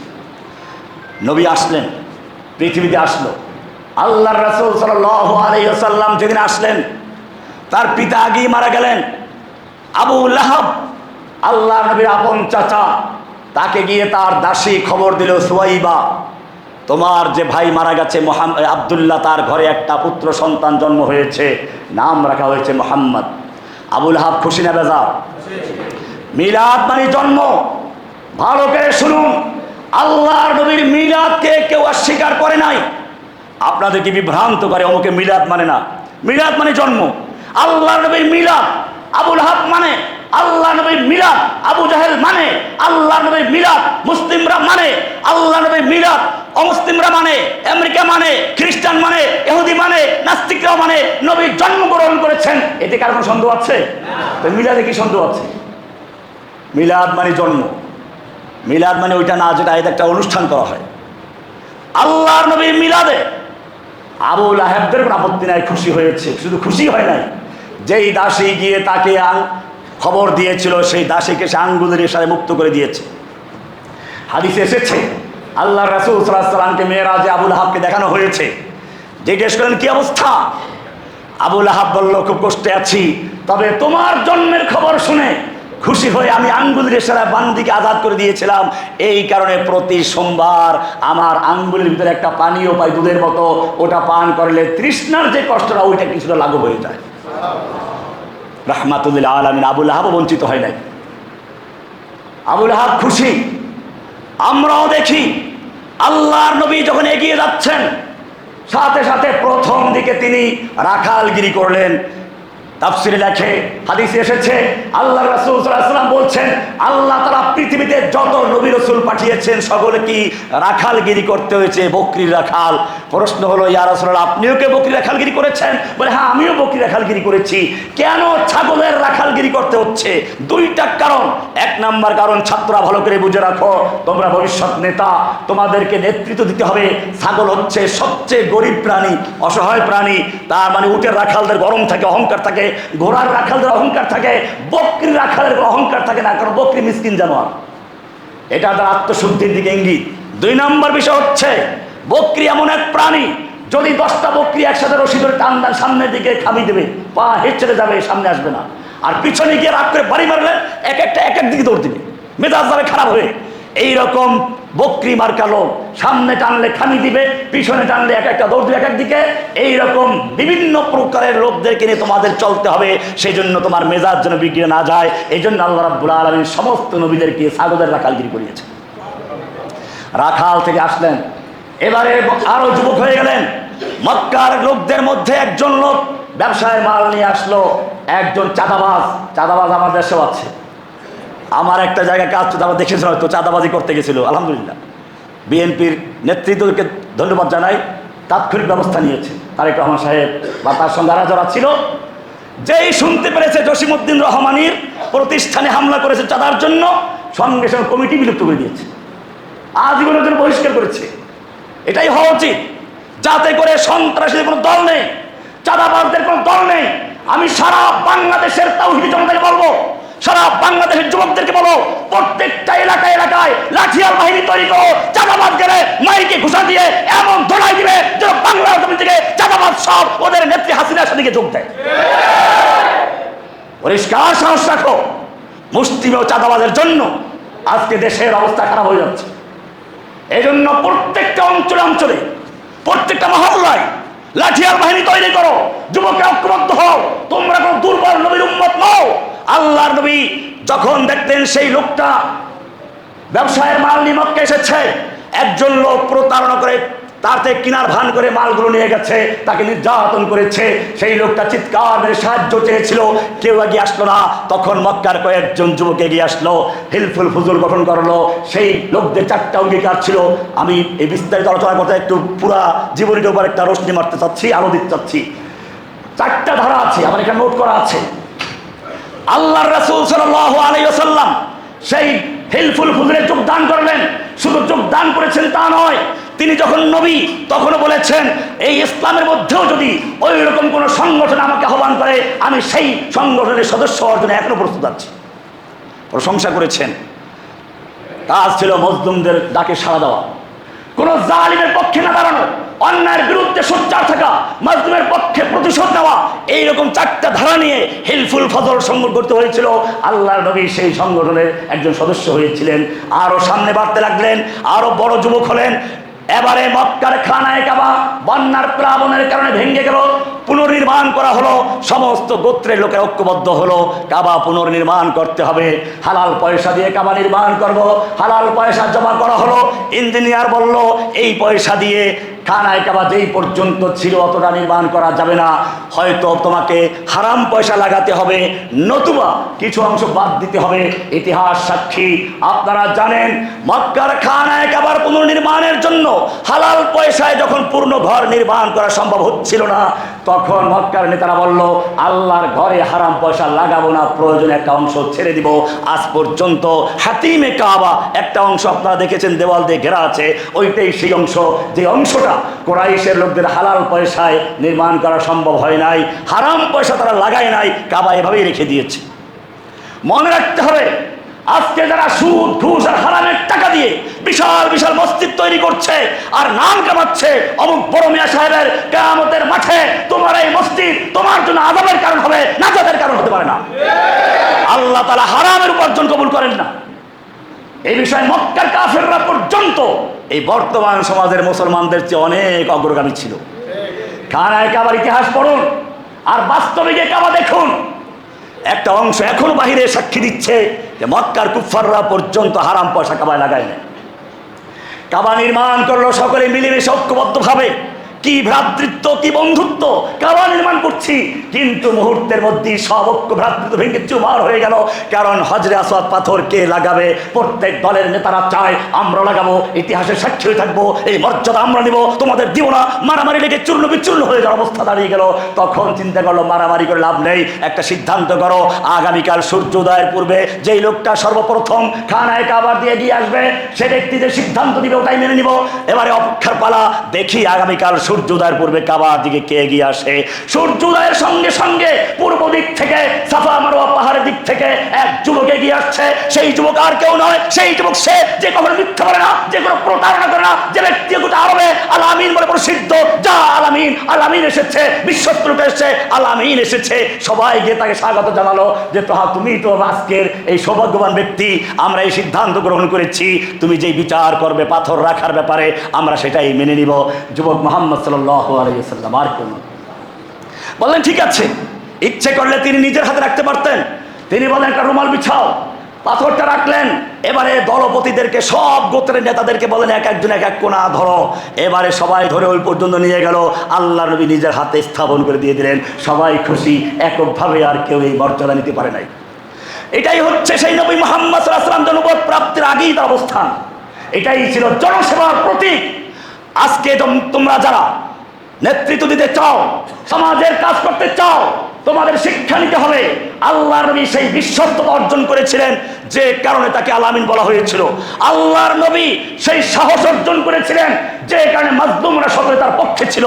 S1: নবী আসলেন, পৃথিবীতে আসলো। আল্লাহর রাসূল সাল্লাল্লাহু আলাইহি ওয়াসাল্লাম যেদিন আসলেন, তার পিতা আগেই মারা গেলেন। আবু লাহাব, আল্লাহ নবীর আপন চাচা, তাকে গিয়ে তার দাসী খবর দিল, সুয়াইবা, তোমার যে ভাই মারা গেছে আব্দুল্লাহ, তার ঘরে একটা পুত্র সন্তান জন্ম হয়েছে, নাম রাখা হয়েছে মুহাম্মদ। আবু লাহাব খুশি না বেজার? মিলাদ মানে জন্ম। ভালো করে শুনুন, আল্লাহর নবীর মিলাদকে কেউ অস্বীকার করে নাই। আপনাদেরকে বিভ্রান্ত করে অমুকে মিলাদ মানে না, মিলাদ মানে জন্ম। আল্লাহর নবীর মিলাদ, আবু লাহাব মানে আল্লাহ নবীর মিলাদ, আবু জাহেল মানে আল্লাহ নবীর মিলাদ, মুসলিমরা মানে আল্লাহ নবীর মিলাদ, অমুসলিমরা মানে, আমেরিকা মানে, খ্রিস্টান মানে, ইহুদি মানে, নাস্তিকরাও মানে নবী জন্মগ্রহণ করেছেন। এতে কার কোনো সন্দেহ আছে? তো মিলাদে কি সন্দেহ আছে? মিলাদ মানে জন্ম। মিলাদ মানে ওইটা না যেটা এটা একটা অনুষ্ঠান করা হয়। আল্লাহর নবীর মিলাদে আবু লাহাবদের কোনো আপত্তি নাই, খুশি হয়েছে। শুধু খুশি হয় নাই, যেই দাসী গিয়ে তাকে খবর দিয়েছিল, সেই দাসীকে সে আঙ্গুলের ইশারায় মুক্ত করে দিয়েছে। হাদিসে এসেছে আল্লাহ রাসূল সাল্লাল্লাহু আলাইহি ওয়াসাল্লামকে মেরাজে আবু লাহাবকে দেখানো হয়েছে। জিজ্ঞেস করেন কি অবস্থা? আবু লাহাব বলল, খুব কষ্টে আছি, তবে তোমার জন্মের খবর শুনে খুশি হয়ে আমি আঙ্গুলের ইশারায় বান্দিকে আজাদ করে দিয়েছিলাম। এই কারণে প্রতি সোমবার আমার আঙ্গুলের ভিতরে একটা পানীয় পাই দুধের মতো, ওটা পান করলে তৃষ্ণার যে কষ্টটা ওইটা কিছুটা লাঘব হয়ে যায়। রাহমাতুল লিল আলামিন। আবু লাহাব বঞ্চিত হয় নাই, আবু লাহাব খুশি। আমরাও দেখি আল্লাহর নবী যখন এগিয়ে যাচ্ছেন, সাথে সাথে প্রথম দিকে তিনি রাখালগিরি করলেন। তাফসিরে লেখে, হাদিসে এসেছে, আল্লাহ রাসূল সাল্লাল্লাহু আলাইহি ওয়াসাল্লাম বলছেন, আল্লাহ তাআলা পৃথিবীতে যত নবী রাসূল পাঠিয়েছেন সকলে কি রাখালগিরি করতে হয়েছে, বকরির রাখাল। প্রশ্ন হলো, ইয়া রাসূলুল্লাহ, আপনিও কি বকরির রাখালগিরি করেছেন? বলে, হ্যাঁ, আমিও বকরির রাখালগিরি করেছি। কেন ছাগলের রাখালগিরি করতে হচ্ছে? দুইটা কারণ। এক নাম্বার কারণ, ছাত্ররা ভালো করে বুঝে রাখো, তোমরা ভবিষ্যৎ নেতা, তোমাদেরকে নেতৃত্ব দিতে হবে। ছাগল হচ্ছে সবচেয়ে গরিব প্রাণী, অসহায় প্রাণী। তার মানে উটের রাখালদের গরম থাকে, অহংকার থাকে, ঘোড়ার রাখালদের অহংকার থাকে, বকরির রাখালের অহংকার থাকে না, কারণ বকরি মিসকিন জানোয়ার। এটা তার আত্মশুদ্ধির দিকে ইঙ্গিত। দুই নম্বর বিষয় হচ্ছে, বকরি এমন এক প্রাণী, যদি 10টা বকরি একসাথে রশি ধরে টান দেন, সামনের দিকে খাবি দেবে, পা হেঁচড়ে যাবে, সামনে আসবে না। আর পিছনে গিয়ে রাগ করে বাড়ি মারলে এক এক দিকে দৌড় দিবে, মেজাজ যাবে খারাপ হয়ে। এইরকম বকরি মার্কা লোক, সামনে টানলে খামি দিবে, পিছনে টানলে এক একটা দৌড় দিবে এক একদিকে। এইরকম বিভিন্ন প্রকারের লোকদেরকে নিয়ে তোমাদের চলতে হবে। সেই জন্য তোমার মেজাজ যেন বিগড়ে না যায়, এই জন্য আল্লাহ রাব্বুল আলামিন সমস্ত নবীদেরকে ছাগলের রাখালগিরি করিয়েছে। রাখাল থেকে আসলেন, এবারে আরো যুবক হয়ে গেলেন। মক্কার লোকদের মধ্যে একজন লোক ব্যবসায়ের মাল নিয়ে আসলো, একজন চাঁদাবাজ। চাঁদাবাজ আমার দেশেও আছে। আমার একটা জায়গায় কাজ আমার দেখেছিল, হয়তো চাঁদাবাজি করতে গেছিল। আলহামদুলিল্লাহ, বিএনপির নেতৃত্বকে ধন্যবাদ জানাই, তাৎক্ষণিক ব্যবস্থা নিয়েছে তারেক রহমান সাহেব বা তার সঙ্গে যারা ছিল। যেই শুনতে পেরেছে জসিমউদ্দিন রহমানির প্রতিষ্ঠানে হামলা করেছে চাঁদার জন্য, সঙ্গে সঙ্গে কমিটি বিলুপ্ত করে দিয়েছে, আজীবনের জন্য বহিষ্কার করেছে। এটাই হওয়া উচিত, যাতে করে সন্ত্রাসীদের কোনো দল নেই, চাঁদাবাজদের কোনো দল নেই। আমি সারা বাংলাদেশের তাওহীদি জনতাকে বলবো, সারা বাংলাদেশের যুবকদেরকে বলো, প্রত্যেকটা এলাকায় এলাকায় লাঠিয়াল বাহিনী তৈরি করো, চাঁদাবাজ গেলে মাইকে ঘোষণা দিয়ে এমন ধোলাই দিবে যেন বাংলার জমি থেকে চাঁদাবাজ সব ওদের নেত্রী হাসিনার সাথে যোগ দেয়। পরিষ্কার সাহস রাখো। মুসলিম ও চাঁদাবাজের জন্য আজকে দেশের অবস্থা খারাপ হয়ে যাচ্ছে। এই জন্য প্রত্যেকটা অঞ্চলে অঞ্চলে, প্রত্যেকটা মহল্লায় লাঠিয়াল বাহিনী তৈরি করো, যুবকরা ঐক্যবদ্ধ হও। তোমরা কোন দুর্বল নবীর উম্মত নও। আল্লাহর নবী যখন দেখলেন সেই লোকটা ব্যবসায়ের মাল নিয়ে মক্কায় এসেছে, একজন লোক প্রতারণা করে তার থেকে কিনার ভান করে মালগুলো নিয়ে গেছে, তাকে নির্যাতন করেছে। সেই লোকটা চিৎকার মেরে সাহায্য চেয়েছিল, কেউ এগিয়ে আসলো না। তখন মক্কার কয়েকজন যুবক এগিয়ে আসলো, হিলফুল ফুজুল গঠন করলো। সেই লোকদের 4টা অঙ্গীকার ছিল। আমি এই বিস্তারিত আলোচনা করতে একটু পুরা জীবনীর উপর একটা রোশনি মারতে চাচ্ছি, আলো দিতে চাচ্ছি। 4টা ধারা আছে, আমার এখানে নোট করা আছে। আল্লাহর রাসূল সাল্লাল্লাহু আলাইহি ওয়াসাল্লাম সেই হিলফুল ফুজুরে যোগদান করলেন। শুধু যোগদান করেছেন তা নয়, তিনি যখন নবী তখনও বলেছেন এই ইসলামের মধ্যেও যদি ওই রকম কোনো সংগঠন আমাকে আহ্বান করে আমি সেই সংগঠনের সদস্য হওয়ার জন্য এখনো প্রস্তুত আছি। প্রশংসা করেছেন। কাজ ছিল মজলুমদের ডাকে সাড়া দেওয়া, কোন জালিমের পক্ষে না দাঁড়ানো, অন্যায়ের বিরুদ্ধে সোচ্চার থাকা, মাজলুমের পক্ষে প্রতিশোধ নেওয়া, এইরকম চারটা ধারা নিয়ে হিলফুল ফজল সংগঠন করতে হয়েছিল। আল্লাহর নবী সেই সংগঠনের একজন সদস্য হয়েছিলেন। আরো সামনে বাড়তে লাগলেন, আরো বড় যুবক হলেন। এবারে মক্কার খানায়ে কাবা বন্যার প্লাবনের কারণে ভেঙে গেল, পুনর্নির্মাণ করা হলো। সমস্ত গোত্রের লোকের ঐক্যবদ্ধ হলো, কাবা পুনর্নির্মাণ করতে হবে, হালাল পয়সা দিয়ে কাবা নির্মাণ করব। হালাল পয়সা জমা করা হলো। ইঞ্জিনিয়ার বলল এই পয়সা দিয়ে খানায়ে কাবা যেই পর্যন্ত ছিল অতটা নির্মাণ করা যাবে না, হয়তো তোমাকে হারাম পয়সা লাগাতে হবে, নতুবা কিছু অংশ বাদ দিতে হবে। ইতিহাস সাক্ষী, আপনারা জানেন মক্কার খানায়ে কাবার পুনর্নির্মাণের জন্য হালাল পয়সায় যখন পূর্ণ ঘর নির্মাণ করা সম্ভব হচ্ছিল না, তখন মক্কার নেতারা বলল আল্লাহর ঘরে হারাম পয়সা লাগাবো না, প্রয়োজনে একটা অংশ ছেড়ে দিব। আজ পর্যন্ত হাতিমে কাবা একটা অংশ আপনারা দেখেছেন দেওয়াল দিয়ে ঘেরা আছে, ওইটাই সেই অংশ, যে অংশটা কুরাইশের লোকদের হালাল পয়সায় নির্মাণ করা সম্ভব হয় নাই, হারাম পয়সা তারা লাগায় নাই, কাবা এভাবেই রেখে দিয়েছে। মনে রাখতে হবে আজকে যারা সুদ ঘুষ আর হারামের টাকা দিয়ে বিশাল বিশাল মসজিদ তৈরি করছে আর নাম কামাচ্ছে, অমুক বড় মিয়া সাহেবের কিয়ামতের মাঠে তোমার এই মসজিদ তোমার জন্য আযাবের কারণ হবে, নাজাতের কারণ হতে পারে না। আল্লাহ তাআলা হারামের উপার্জন কবুল করেন না। এই বিষয়ে মক্কার কাফেররা পর্যন্ত এই বর্তমান সমাজের মুসলমানদের চেয়ে অনেক অগ্রগামী ছিল। খানায়ে কাবার ইতিহাস পড়ুন আর বাস্তবে গিয়ে কাবা দেখুন। একটা অংশ এখনো বাহিরে সাক্ষী দিচ্ছে যে মক্কার কুফাররা পর্যন্ত হারাম পয়সা কাবায় লাগায় না। কাবা নির্মাণ করলো সকলে মিলেমিশে ঐক্যবদ্ধভাবে, কি ভ্রাতৃত্ব, কি বন্ধুত্ব, কাবা নির্মাণ করছি, কিন্তু মুহূর্তের মধ্যেই সব ঐক্য ভ্রাতৃত্ব ভেঙে চুরমার হয়ে গেল। কারণ হজরে আসওয়াদ পাথর কে লাগাবে? প্রত্যেক দলের নেতারা চায় আমরা লাগাবো, ইতিহাসের সাক্ষী হয়ে থাকবো, এই মর্যাদা আমরা নিব, তোমাদের দিব না। মারামারি লেগে চূর্ণ বিচূর্ণ হয়ে যাওয়ার অবস্থা দাঁড়িয়ে গেল। তখন চিন্তা করলো মারামারি করে লাভ নেই, একটা সিদ্ধান্ত করো, আগামীকাল সূর্যোদয়ের পূর্বে যেই লোকটা সর্বপ্রথম খানায়ে কাবা দিয়ে এগিয়ে আসবে সে ব্যক্তি যে সিদ্ধান্ত দিবে ওটাই মেনে নিব। এবারে অপেক্ষার পালা, দেখি আগামীকাল সূর্যোদয়ের পূর্বে কাবার দিকে কে এগিয়ে আসে। সূর্যোদয়ের সঙ্গে সঙ্গে পূর্ব দিক থেকে সাফা মারওয়া পাহাড়ের দিক থেকে এক যুবক এগিয়ে আসছে। সেই যুবক আর কেউ নয়, সেই যুবক সে যে কখনো মিথ্যা বলে না, যে কোনো প্রতারণা করে না, যে ব্যক্তি গোটা আরবে আল আমিন বলে প্রসিদ্ধ। যা আল আমিন, আল আমিন এসেছে, বিশ্বস্ত রূপে এসেছে, আল আমিন এসেছে। সবাই গিয়ে তাকে স্বাগত জানালো যে তুমি তো আজকের এই সৌভাগ্যবান ব্যক্তি, আমরা এই সিদ্ধান্ত গ্রহণ করেছি, তুমি যেই বিচার করবে পাথর রাখার ব্যাপারে আমরা সেটাই মেনে নিব। যুবক মুহাম্মদ সাল্লাল্লাহু আলাইহি ওয়াসাল্লাম আর কেউ বললেন ঠিক আছে। ইচ্ছে করলে তিনি নিজের হাতে রাখতে পারতেন, তিনি বলেন একটা রুমাল বিছাও, পাথরটা রাখলেন। এবারে দলপতিদেরকে সব গোত্রের নেতাদেরকে বলেন এক একজন এক এক কোণা ধরো। এবারে সবাই ধরে ওই পর্যন্ত নিয়ে গেল, আল্লাহ নবী নিজের হাতে স্থাপন করে দিয়ে দিলেন। সবাই খুশি, এককভাবে আর কেউ এই মর্যাদা নিতে পারে নাই। এটাই হচ্ছে সেই নবী মুহাম্মদ সাল্লাল্লাহু আলাইহি ওয়াসাল্লাম নবুয়ত প্রাপ্তির আগেই তার অবস্থান। এটাই ছিল জনসেবার প্রতীক। আজকে তোমরা যারা নেতৃত্ব দিতে চাও, সমাজের কাজ করতে চাও, তোমাদের শিক্ষা নিতে হবে। আল্লাহর নবী সেই বিশ্বস্ততা অর্জন করেছিলেন যে কারণে তাকে আল আমিন বলা হয়েছিল। আল্লাহর নবী সেই সাহস অর্জন করেছিলেন যে কারণে মাজলুমরা সকলে তার পক্ষে ছিল।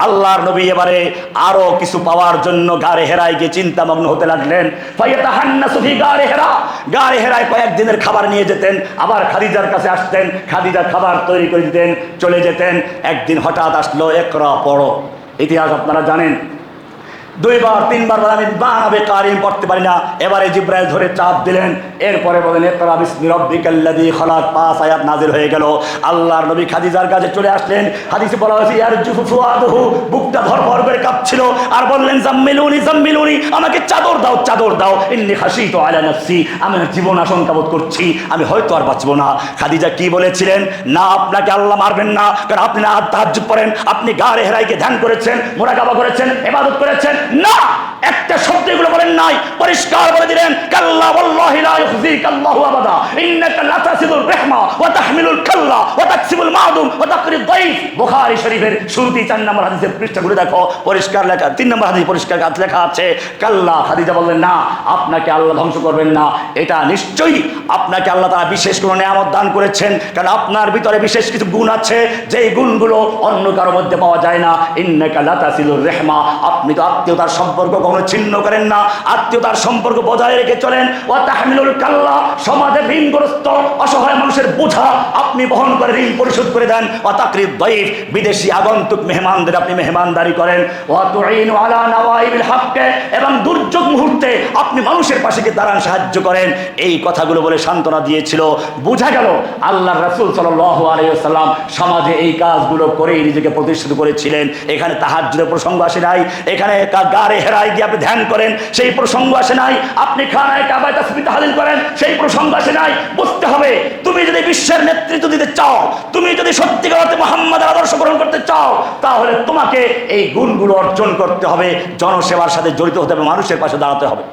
S1: আল্লাহর নবী এবারে আরো কিছু পাওয়ার জন্য গারে হেরায় গিয়ে চিন্তামগ্ন হতে লাগলেন। ফায়াতাহান্নাসু ফি গারে হেরা, গারে হেরায় কয়েকদিনের খাবার নিয়ে যেতেন, আবার খাদিজার কাছে আসতেন, খাদিজা খাবার তৈরি করে দিতেন, চলে যেতেন। একদিন হঠাৎ আসলো ইকরা পড়ো। ইতিহাস আপনারা জানেন, দুইবার তিনবার বলে আমি বানাবে কারিম পড়তে পারি না। এবারে জিব্রাইল ধরে চাপ দিলেন, এরপরে বলেন ইকরা বিসমি রাব্বিকাল্লাযী খালাক, 5 আয়াত নাযিল হয়ে গেল। আল্লাহর নবী খাদিজার কাছে চলে আসলেন। হাদিসে বলা হয়েছে ইয়ারজুফু ফুআদুহু, বুকটা ধরফর করে কাঁপছিল আর বললেন জাম্মিলুনি জাম্মিলুনি, আমাকে চাদর দাও চাদর দাও, ইন্নী খাশিতু আলা নাফসি, আমি জীবন আশঙ্কা বোধ করছি, আমি হয়তো আর বাঁচবো না। খাদিজা কি বলেছিলেন? না, আপনাকে আল্লাহ মারবেন না, কারণ আপনি না তাহাজ্জুদ পড়েন, আপনি গারে হেরাইকে ধ্যান করেছেন, মুরাকাবা করেছেন, ইবাদত করেছেন, না, একটা শব্দ এগুলো বলেন নাই, পরিষ্কার বলে দিলেন কাল্লা ওয়াল্লাহি লা ইউখজিকাল্লাহু আবাদা ইন্নাকা লাতাসিলুর রাহমা ওয়া তাহমিলুল কাল্লা ওয়া তাকসিবুল মাদুম ওয়া তাকরিদ দাইফ। বুখারী শরীফের শুরুতেই 4 নম্বর হাদিসের পৃষ্ঠাগুলো দেখো, পরিষ্কার লেখা 3 নম্বর হাদিস পরিষ্কার লেখা আছে কাল্লা। খাদিজা বললেন না, আপনাকে আল্লাহ ধ্বংস করবেন না, এটা নিশ্চয়ই আপনাকে আল্লাহ তাআলা বিশেষ কোনো নিয়ামত দান করেছেন, কারণ আপনার ভিতরে বিশেষ কিছু গুণ আছে যেই গুণগুলো অন্য কারো মধ্যে পাওয়া যায় না। ইন্নাকা লাতাসিলুর রাহমা, আপনি তো আত্মীয়তার সম্পর্ক কখনো ছিন্ন করেন না, আত্মীয়তার সম্পর্ক বজায় রেখে চলেন। ওয়া তাহমিলুল কাল্লা, সমাজের ঋণগ্রস্ত অসহায় মানুষের বোঝা আপনি বহন করে ঋণ পরিশোধ করে দেন। ওয়া তাকরিদ দাইফ, বিদেশি আগন্তুক মেহমানদের আপনি মেহমানদারি করেন। ওয়া তুঈনু আলা নাওয়াইবিল হক, এবং দুর্যোগ মুহূর্তে আপনি মানুষের পাশে গিয়ে দাঁড়ান, সাহায্য করেন। এই কথাগুলো বলে সান্ত্বনা দিয়েছিল। বোঝা গেল আল্লাহর রাসূল সাল্লাল্লাহু আলাইহি ওয়াসাল্লাম সমাজে এই কাজগুলো করেই নিজেকে প্রতিষ্ঠিত করেছিলেন। এখানে তাহাজ্জুদের প্রসঙ্গ আসে নাই, এখানে গারে হেরায় গিয়ে আপনি ধ্যান করেন সেই প্রসঙ্গ আসে নাই, আপনি খানায় কাবায় তাসবিহ তাহলিল করেন সেই প্রসঙ্গ আসে নাই। বুঝতে হবে, তুমি যদি বিশ্বের নেতৃত্ব দিতে চাও, তুমি যদি সত্যিকার অর্থে মুহাম্মাদের আদর্শ গ্রহণ করতে চাও, তাহলে তোমাকে এই গুণগুলো অর্জন করতে হবে, জনসেবার সাথে জড়িত হতে হবে, মানুষের পাশে দাঁড়াতে হবে।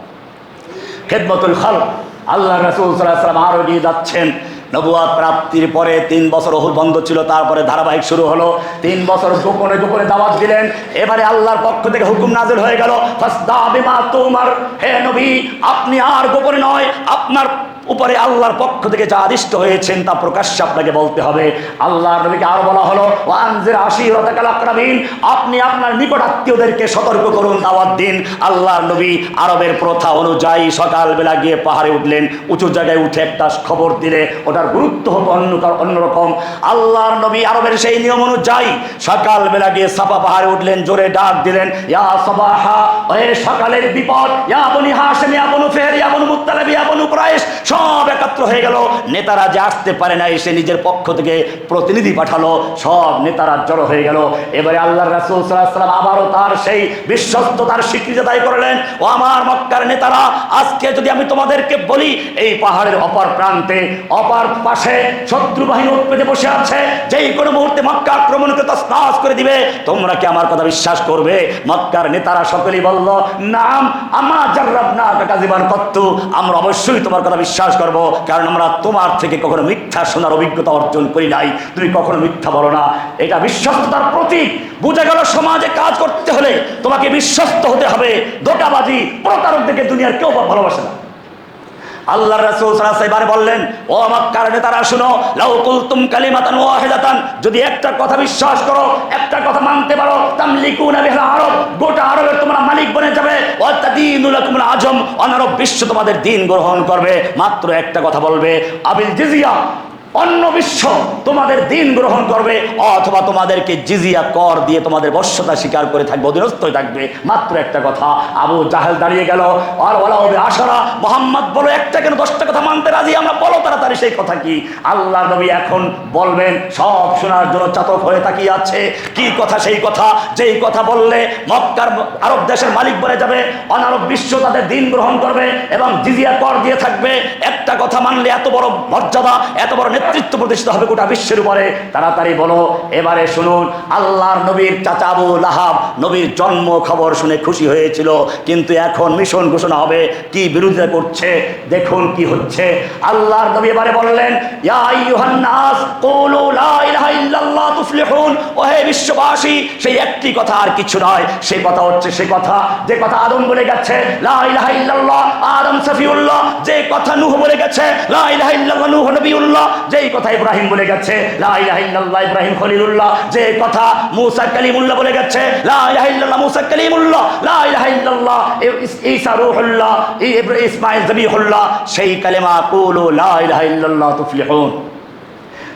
S1: খেদমতুল খালক, আল্লাহ রাসূল সাল্লাল্লাহু আলাইহি ওয়াসাল্লাম আরো এগিয়ে যাচ্ছেন। নবুয়াত প্রাপ্তির পরে 3 বছর ওহুদ বন্ধ ছিল, তারপরে ধারাবাহিক শুরু হলো। 3 বছর গোপনে গোপনে দাওয়াত দিলেন। এবারে আল্লাহর পক্ষ থেকে হুকুম নাযিল হয়ে গেল, ফাসদা বিমা তুমার, হে নবী আপনি আর গোপনে নয়, আপনার উপরে আল্লাহর পক্ষ থেকে যা আদিষ্ট হয়েছেন তা প্রকাশ্যে আপনাকে বলতে হবে। আল্লাহর নবীকে আরো বলা হলো ওয়ানজির আশীরাতাকাল আকরাবিন, আপনি আপনার নিকট আত্মীয়দেরকে সতর্ক করুন, দাওয়াত দিন। আল্লাহর নবী আরবের প্রথা অনুযায়ী সকালবেলা গিয়ে পাহাড়ে উঠলেন, উঁচু জায়গায় উঠে একটা খবর দিলে ওটার গুরুত্ব হতো অন্যরকম। আল্লাহর নবী আরবের সেই নিয়ম অনুযায়ী সকালবেলা গিয়ে সাফা পাহাড়ে উঠলেন, জোরে ডাক দিলেন ইয়া সাবাহা, ওহে সকালের বিপদ, ইয়া বনি হাশিম ইয়া বনু ফেহর ইয়া বনু মুত্তালিব ইয়া বনু কুরাইশ, সব একত্র হয়ে গেল। নেতারা যে আসতে পারে না, এসে নিজের পক্ষ থেকে প্রতিনিধি পাঠালো, সব নেতারা জড়ো হয়ে গেল। এবারে আল্লাহর রাসূল সাল্লাল্লাহু আলাইহি ওয়াসাল্লাম আবারও তার সেই বিশ্বস্ততার স্বীকৃতি আদায় করলেন। ও আমার মক্কার নেতারা, আজকে যদি আমি তোমাদেরকে বলি এই পাহাড়ের অপর প্রান্তে অপর পাশে শত্রু বাহিনী উৎপেতে বসে আছে, যেই কোনো মুহূর্তে মক্কা আক্রমণকে তছনছ করে দিবে, তোমরা কি আমার কথা বিশ্বাস করবে? মক্কার নেতারা সকলেই বলল নাম, আমা জাররাবনা কাযিবান কত্তু, আমরা অবশ্যই তোমার কথা বিশ্বাস করব, কারণ আমরা তোমার থেকে কখনো মিথ্যা শোনার অভিজ্ঞতা অর্জন করি নাই, তুমি কখনো মিথ্যা বলো না। এটা বিশ্বস্ততার প্রতীক। বুঝা গেল সমাজে কাজ করতে হলে তোমাকে বিশ্বস্ত হতে হবে। ধোঁকাবাজি প্রতারকদেরকে দুনিয়ার কেউ ভালোবাসে না। আল্লাহর রাসূল সাল্লাল্লাহু আলাইহি ওয়াসাল্লাম বললেন, ও মক্কার নেতারা শুনো, লাউ কুলতুম কালিমাতান ওয়াহিদাতান, যদি একটা কথা বিশ্বাস করো, একটা কথা মানতে পারো, তামলিকুনা বিল আরব, গোটা আরবের তোমরা মালিক বনে যাবে, ওয়া তাদিনু লাকুমুল আজম, অনারব বিশ্ব তোমাদের দিন গ্রহণ করবে। মাত্র একটা কথা বলবে, আবিল জিজিয়া, অন্য বিশ্ব তোমাদের দিন গ্রহণ করবে, অথবা তোমাদেরকে জিজিয়া কর দিয়ে তোমাদের বশ্যতা স্বীকার করে থাকবে, অধীনস্থ থাকবে। মাত্র একটা কথা। আবু জাহেল দাঁড়িয়ে গেল, আর ওয়ালা হবে আশারা, মোহাম্মদ বলো একটা কেন 10টা কথা মানতে রাজি আমরা, বলো তাড়াতাড়ি সেই কথা কি। আল্লাহ নবী এখন বলবেন, সব শোনার জন্য চাতক হয়ে তাকিয়ে আছে। কি কথা? সেই কথা যেই কথা বললে মক্কার আরব দেশের মালিক বনে যাবে, অনারব বিশ্ব তাদের দিন গ্রহণ করবে এবং জিজিয়া কর দিয়ে থাকবে। একটা কথা মানলে এত বড় মর্যাদা, এত বড় নেতৃত্ব প্রতিষ্ঠিত হবে গোটা বিশ্বের উপরে। তাড়াতাড়ি বলো। এবারে শুনুন, আল্লাহর নবীর চাচা আবু লাহাব নবীর জন্ম খবর শুনে খুশি হয়েছিল, কিন্তু এখন মিশন ঘোষণা হবে, কি বিরোধিতা করছে দেখুন কি হচ্ছে। আল্লাহর নবী এবারে বললেন, ইয়া আইয়ুহান নাস কুলু লা ইলাহা ইল্লাল্লাহ তুফলিহুন, ওহে বিশ্ববাসী, সেই একটি কথা আর কিছু নয়। সেই কথা হচ্ছে সে কথা যে কথা আদম বলে গেছে, লা ইলাহা ইল্লাল্লাহ আদম সফিউল্লাহ, যে কথা নূহ বলে গেছে, লা ইলাহা ইল্লাল্লাহ নূহ নবিউল্লাহ, যেই কথা ইব্রাহিম বলে গেছে, লা ইলাহা ইল্লাল্লাহ ইব্রাহিম খলিলুল্লাহ, যে কথা মূসা কালিমুল্লাহ বলে গেছে, লা ইলাহা ইল্লাল্লাহ মূসা কালিমুল্লাহ, লা ইলাহা ইল্লাল্লাহ ঈসা রূহুল্লাহ, ইসমাঈল যাবিহুল্লাহ, সেই কালেমা কুলু লা ইলাহা ইল্লাল্লাহ তুফলিহুন।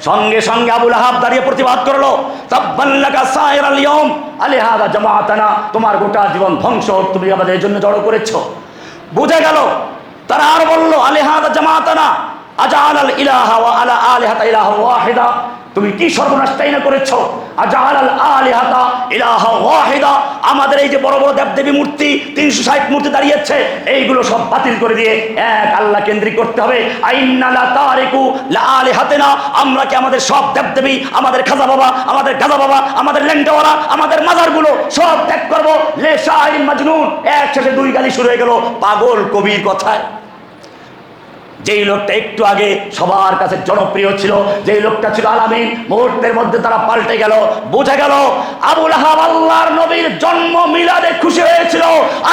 S1: সঙ্গে সঙ্গে আবু লাহাব দাঁড়িয়ে প্রতিবাদ করলো, তাব্বান লাকা সাইরাল ইয়াউম আলিহাদা জামাআতানা, তোমার গোটা জীবন ধ্বংস তুমি আমাদের জন্য জড়ো করেছো। বুঝে গেল। তারা আর বলল, আলিহাদা জামাআতানা আজআলাল ইলাহা ওয়া আলা আলিহাতা ইলাহা ওয়াহিদা, তুমি কি সর্বনাশ তাই না করেছো? আজআলাল আলিহাতা ইলাহা ওয়াহিদা, আমাদের এই যে বড় বড় দেবদেবী মূর্তি 360 মূর্তি দাঁড়িয়েছে, এইগুলো সব বাতিল করে দিয়ে এক আল্লাহ কেন্দ্রিক করতে হবে। আইন্না লা তারিকু লা আলিহাতিনা, আমরা কি আমাদের সব দেবদেবী, আমাদের খাজা বাবা, আমাদের গাজা বাবা, আমাদের ল্যাংটাওয়ালা, আমাদের মাজারগুলো সব ত্যাগ করবো? লে শাইর মাজনুন, একসাথে দুই গালি শুরু হয়ে গেল পাগল কবির কথায়। যেই লোকটা একটু আগে সবার কাছে জনপ্রিয় ছিল, যেই লোকটা ছিল আলামিন, মুহূর্তের মধ্যে তারা পাল্টে গেল। বোঝা গেল আবু লাহাব আল্লাহর নবীর জন্ম মিলাদে খুশি হয়েছিল,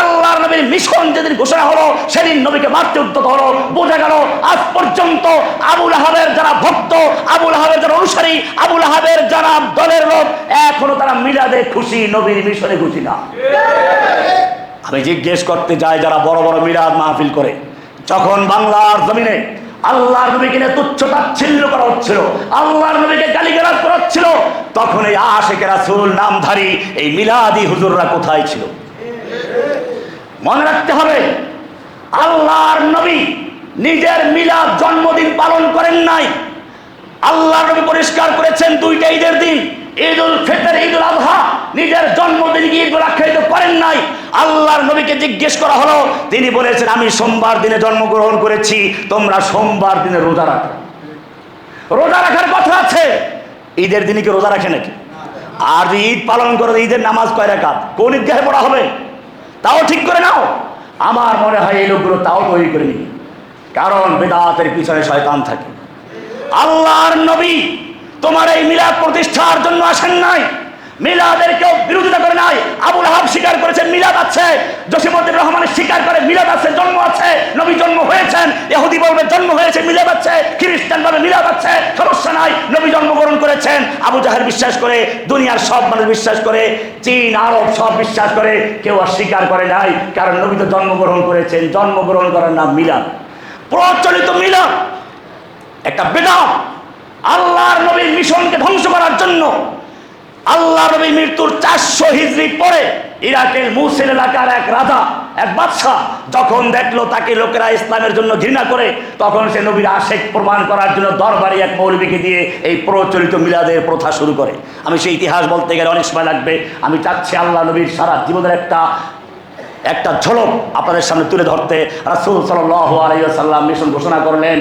S1: আল্লাহর নবীর মিশন যেদিন ঘোষণা হলো সেদিন নবীকে মারতে উদ্যত হলো। বোঝা গেল আজ পর্যন্ত আবু লাহাবের যারা ভক্ত, আবু লাহাবের যারা অনুসারী, আবু লাহাবের যারা দলের লোক, এখনো তারা মিলাদে খুশি, নবীর মিশনে খুশি না। আমি জিজ্ঞেস করতে যাই, যারা বড় বড় মিলাদ মাহফিল করে, যখন বাংলার জমিনে আল্লাহর নবীকে নিয়ে তুচ্ছ তাচ্ছিল্য করা হচ্ছিল, আল্লাহর নবীকে গালিগালাজ করা হচ্ছিল, তখন এই আশিকে রাসূল নামধারী এই মিলাদি হুজুররা কোথায় ছিল? মনে রাখতে হবে, আল্লাহর নবী নিজের মিলাদ জন্মদিন পালন করেন নাই। আল্লাহর নবী পরিষ্কার করেছেন দুইটা ঈদের দিন, ঈদুল ফিতর, ঈদুল আযহা, নিজের জন্মদিন কি ঈদ আখ্যায়িত করেন নাই। আল্লাহর নবীকে জিজ্ঞেস করা হলো, তিনি বলেছেন আমি সোমবার দিনে জন্মগ্রহণ করেছি, তোমরা সোমবার দিনে রোজা রাখো। রোজা রাখার কথা আছে, ঈদের দিনে কি রোজা রাখে নাকি? আর ঈদ পালন করে ঈদের নামাজ কয় রাকাত, কোন ঈদগাহে পড়া হবে তাও ঠিক করে নাও। আমার মনে হয় এই লোকগুলো তাও তৈরি করে নি, কারণ বেদাতের পিছনে শয়তান থাকে। আল্লাহর নবী তোমার এই মিলাদ প্রতিষ্ঠার জন্য আসেন নাই, মিলাদের কেউ বিরোধিতা করে নাই। আবু লাহাব স্বীকার করেছেন মিলাদ আছে, জসিমউদ্দিন রহমান স্বীকার করে মিলাদ আছে, জন্ম আছে, নবী জন্ম হয়েছেন। ইহুদি বলবে জন্ম হয়েছে, মিলাদ আছে। খ্রিস্টান বলবে মিলাদ আছে, সমস্যা নাই, নবী জন্মগ্রহণ করেছেন। আবু জাহেল বিশ্বাস করে, দুনিয়ার সব মানুষ বিশ্বাস করে, চীন আরব সব বিশ্বাস করে, কেউ অস্বীকার করে নাই, কারণ নবী তো জন্মগ্রহণ করেছেন। জন্মগ্রহণ করার নাম মিলাদ। প্রচলিত মিলাদ একটা বেদাত। আল্লাহর নবীর মিশনকে ধ্বংস করার জন্য আল্লাহ নবীর মৃত্যুর 400 হিজরি পরে ইরাকের মুসিল এলাকার এক রাজা, এক বাদশাহ যখন দেখলো তাকে লোকেরা ইসলামের জন্য ঘৃণা করে, তখন সে নবীর আশেক প্রমাণ করার জন্য দরবারে এক মৌলবীকে দিয়ে এই প্রচলিত মিলাদের প্রথা শুরু করে। আমি সেই ইতিহাস বলতে গেলে অনেক সময় লাগবে। আমি চাচ্ছি আল্লাহ নবীর সারা জীবনের একটা ঝলক আপনাদের সামনে তুলে ধরতে। রাসূল সাল্লাল্লাহু আলাইহি ওয়াসাল্লাম মিশন ঘোষণা করলেন।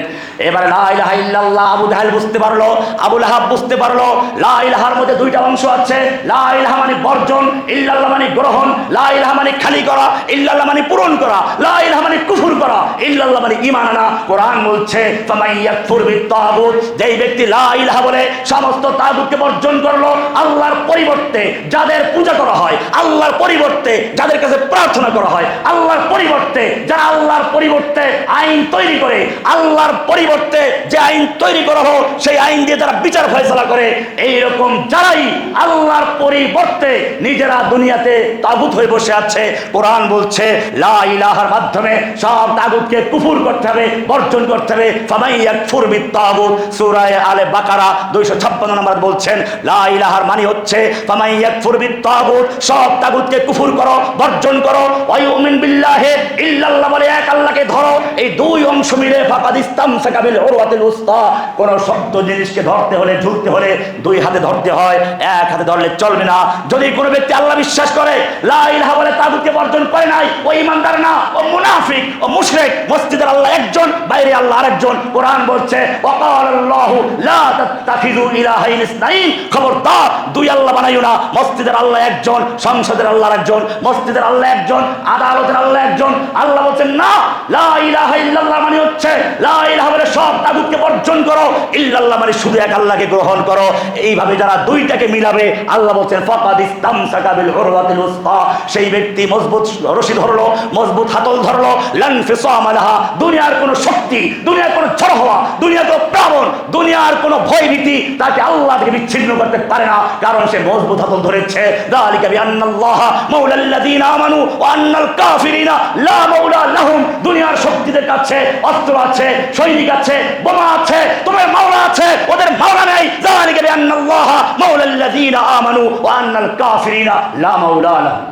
S1: এবারে লা ইলাহা ইল্লাল্লাহ আবু জাহেল বুঝতে পারলো, আবু লাহাব বুঝতে পারলো, লা ইলাহার মধ্যে দুইটা অংশ আছে। লা ইলাহা মানে বর্জন, ইল্লাল্লাহ মানে গ্রহণ। লা ইলাহা মানে খালি করা, ইল্লাল্লাহ মানে পূরণ করা। লা ইলাহা মানে কুফর করা, ইল্লাল্লাহ মানে ঈমান আনা। কোরআন বলছে ফামান ইয়াকফুর বিত-তাগুত, যেই ব্যক্তি লা ইলাহা বলে সমস্ত তাগুতকে বর্জন করলো, আল্লাহর পরিবর্তে যাদের পূজা করা হয়, আল্লাহর পরিবর্তে যাদের কাছে প্রার্থনা করা হয়, আল্লাহর পরিবর্তে যারা আল্লাহর পরিবর্তে আইন তৈরি করে, আল্লাহর পরিবর্তে যে আইন তৈরি করা হোক সেই আইন দিয়ে যারা বিচার ফয়সালা করে, এইরকম যারাই আল্লাহর পরিবর্তে নিজেরা দুনিয়াতে তাগুত হয়ে বসে আছে, কোরআন বলছে লা ইলাহার মাধ্যমে সব তাগুতকে কুফর করতে হবে, বর্জন করতে হবে। ফামান ইয়াকফুর বিত-তাগুত, সূরা আলে বাকারা 256 নম্বর বলছেন লা ইলাহার মানে হচ্ছে ফামান ইয়াকফুর বিত-তাগুত, সব তাগুতকে কুফর করো, বর্জন করো। ওয়ায়ুমিন বিল্লাহি, ইল্লাল্লাহ বলে এক আল্লাহকে ধরো। এই দুই অংশ মিলে ফাকাদ ইসতামসাকা বিল উরওয়াতিল উসতা। কোন শব্দ জিনিসকে ধরতে হলে, ঝুলতে হলে দুই হাতে ধরতে হয়, এক হাতে ধরলে চলবে না। যদি কোনো ব্যক্তি আল্লাহ বিশ্বাস করে, লা ইলাহা বলে তাগুতকে বর্জন করে নাই, ও ঈমানদার না, ও মুনাফিক, ও মুশরিক। মসজিদের আল্লাহ একজন, বাইরে আল্লাহ আরেকজন। কোরআন বলছে ওয়াকালাল্লাহু লা তাত্তাখিযু ইলাহাইন ইসনাইন, খবরদার দুই আল্লাহ বানাইও না। মসজিদের আল্লাহ একজন, সংসদের আল্লাহ আরেকজন। মসজিদের আল্লাহ একজন, আদালতের আল্লাহ একজন। আল্লাহ বলছেন না, লা ইলাহা ইল্লাল্লাহ মানে হচ্ছে লা ইলাহা বলে সব তাগুতকে বর্জন করো, ইল্লাল্লাহ মানে শুধু এক আল্লাহকে গ্রহণ করো। এইভাবে যারা দুইটাকে মিলাবে, আল্লাহ বলছেন ফাকাদ ইসতামসাকা বিল উরওয়াতিল উসতা, সেই ব্যক্তি মজবুত রশি ধরলো, মজবুত হাতল ধরলো। লান ফিসাম লাহা, দুনিয়ার কোনো শক্তি, দুনিয়ার কোনো ঝড় হওয়া, দুনিয়ার কোনো প্লাবন, দুনিয়ার কোনো ভয় ভীতি তাকে আল্লাহ থেকে বিচ্ছিন্ন করতে পারে না, কারণ সে মজবুত হাতল ধরেছে। যালিকা বিআন্নাল্লাহা মাওলাল্লাযীনা আমানু ওয়া আন্নাল কাফিরিনা লা মাওলা লাহুম। দুনিয়ার শক্তিদের কাছে অস্ত্র আছে, সৈনিক আছে, বোমা আছে, তোমার মাওলা আছে, ওদের মাওলা নেই। যালিকা বিআন্নাল্লাহা মাওলাল্লাযীনা আমানু ওয়া আন্নাল কাফিরিনা লা মাওলা লাহুম।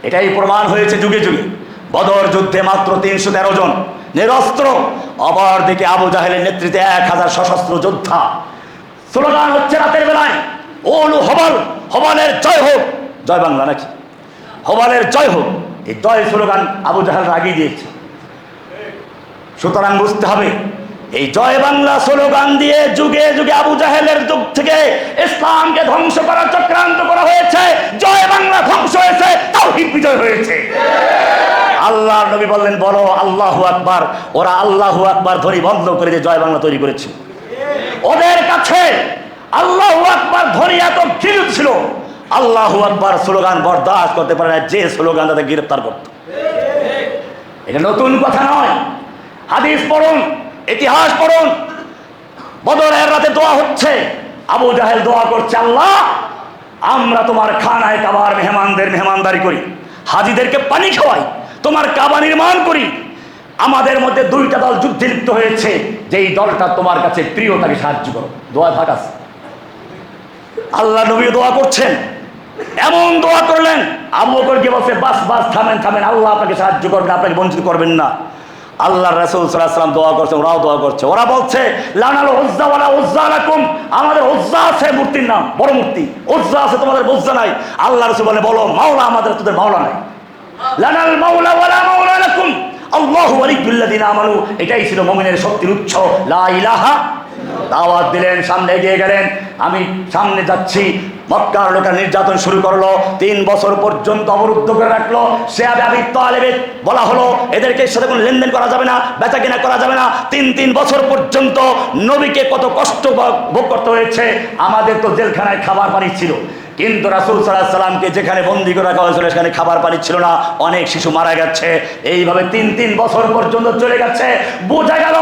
S1: এটাই প্রমাণ হয়েছে যুগে যুগে। বদর যুদ্ধে মাত্র 313 জন নিরস্ত্র, অপর দিকে আবু জাহেলের নেতৃত্বে 1000 সশস্ত্র যোদ্ধা। স্লোগান হচ্ছে রাতের বেলায় ওলু হবল, হবলের জয় হোক। জয় বাংলা নাকি? হোবালের জয় হোক, এই জয় স্লোগান আবু জাহেল আগিয়ে দিয়েছে। সুতরাং বুঝতে হবে, এই জয় বাংলা স্লোগান দিয়ে যুগে যুগে আবু জাহেলের যুগ থেকে ইসলামকে ধ্বংস করার চক্রান্ত করা হয়েছে। জয় বাংলা ধ্বংস হয়েছে, তাওহীদ বিজয় হয়েছে। আল্লাহ নবী বললেন বলো আল্লাহু আকবার। ওরা আল্লাহু আকবার ধ্বনি বন্ধ করে দিয়ে জয় বাংলা তৈরি করেছে। ওদের কাছে আল্লাহু আকবার ধ্বনি এত ঘৃণ ছিল, আল্লাহু আকবার স্লোগান বরদাস্ত করতে পারে না, যে স্লোগান তাদের গ্রেফতার করত। এটা নতুন কথা নয়। হাদিস পড়ুন, ইতিহাস পড়ুন। বদরের রাতে দোয়া হচ্ছে, আবু জাহেল দোয়া করছে, আল্লাহ আমরা তোমার খানায় কাবার মেহমানদের মেহমানদারি করি, হাজিদেরকে পানি খাওয়াই, তোমার কাবা নির্মাণ করি। আমাদের মধ্যে দুইটা দল যুদ্ধে লিপ্ত হয়েছে, যেই দলটা তোমার কাছে প্রিয় তাকে সাহায্য করো। দোয়া থাকাস। আল্লাহ নবী দোয়া করছেন, এমন দোয়া করলেন আবু বকরকে বলছে বাস বাস থামেন থামেন, আল্লাহ আপনাকে সাহায্য করবেন, আপনাকে বঞ্চিত করবেন না। আল্লাহ রাসূল সাল্লাল্লাহু আলাইহি ওয়াসাল্লাম দোয়া করছে, ওরাও দোয়া করছে। ওরা বলছে লানাল উজ্জা ওয়ালা উজ্জা লাকুম, আমাদের উজ্জা আছে মূর্তির নাম, বড় মূর্তি, উজ্জা আছে তোমাদের উজ্জা নাই। আল্লাহ রাসূল বলে বলো মাওলা আমাদের, তোদের মাওলা নাই। লানাল মাওলা ওয়ালা মাওলা লাকুম আল্লাহু ওয়ালিয়্যুল্লাযিনা আমানু, এটাই ছিল মুমিনের শক্তির উৎস। লা ইলাহা, দাওয়াত দিলেন, সামনে এগিয়ে গেলেন। আমি সামনে যাচ্ছি, মক্কার লোকের নির্যাতন শুরু করলো, 3 বছর পর্যন্ত অবরুদ্ধ করে রাখলো। সে আবি তালেবে বলা হলো এদেরকে সাথে কোনো লেনদেন করা যাবে না, বেচা কেনা করা যাবে না। 3 বছর পর্যন্ত নবীকে কত কষ্ট ভোগ করতে হয়েছে। আমাদের তো জেলখানায় খাবার পানি ছিল, কিন্তু রাসূল সাল্লাল্লাহু আলাইহি সাল্লামকে যেখানে বন্দী করে রাখা হয়েছিল সেখানে খাবার পানি ছিল না, অনেক শিশু মারা গেছে। এইভাবে 3 বছর পর্যন্ত চলে গেছে। বোঝা গেল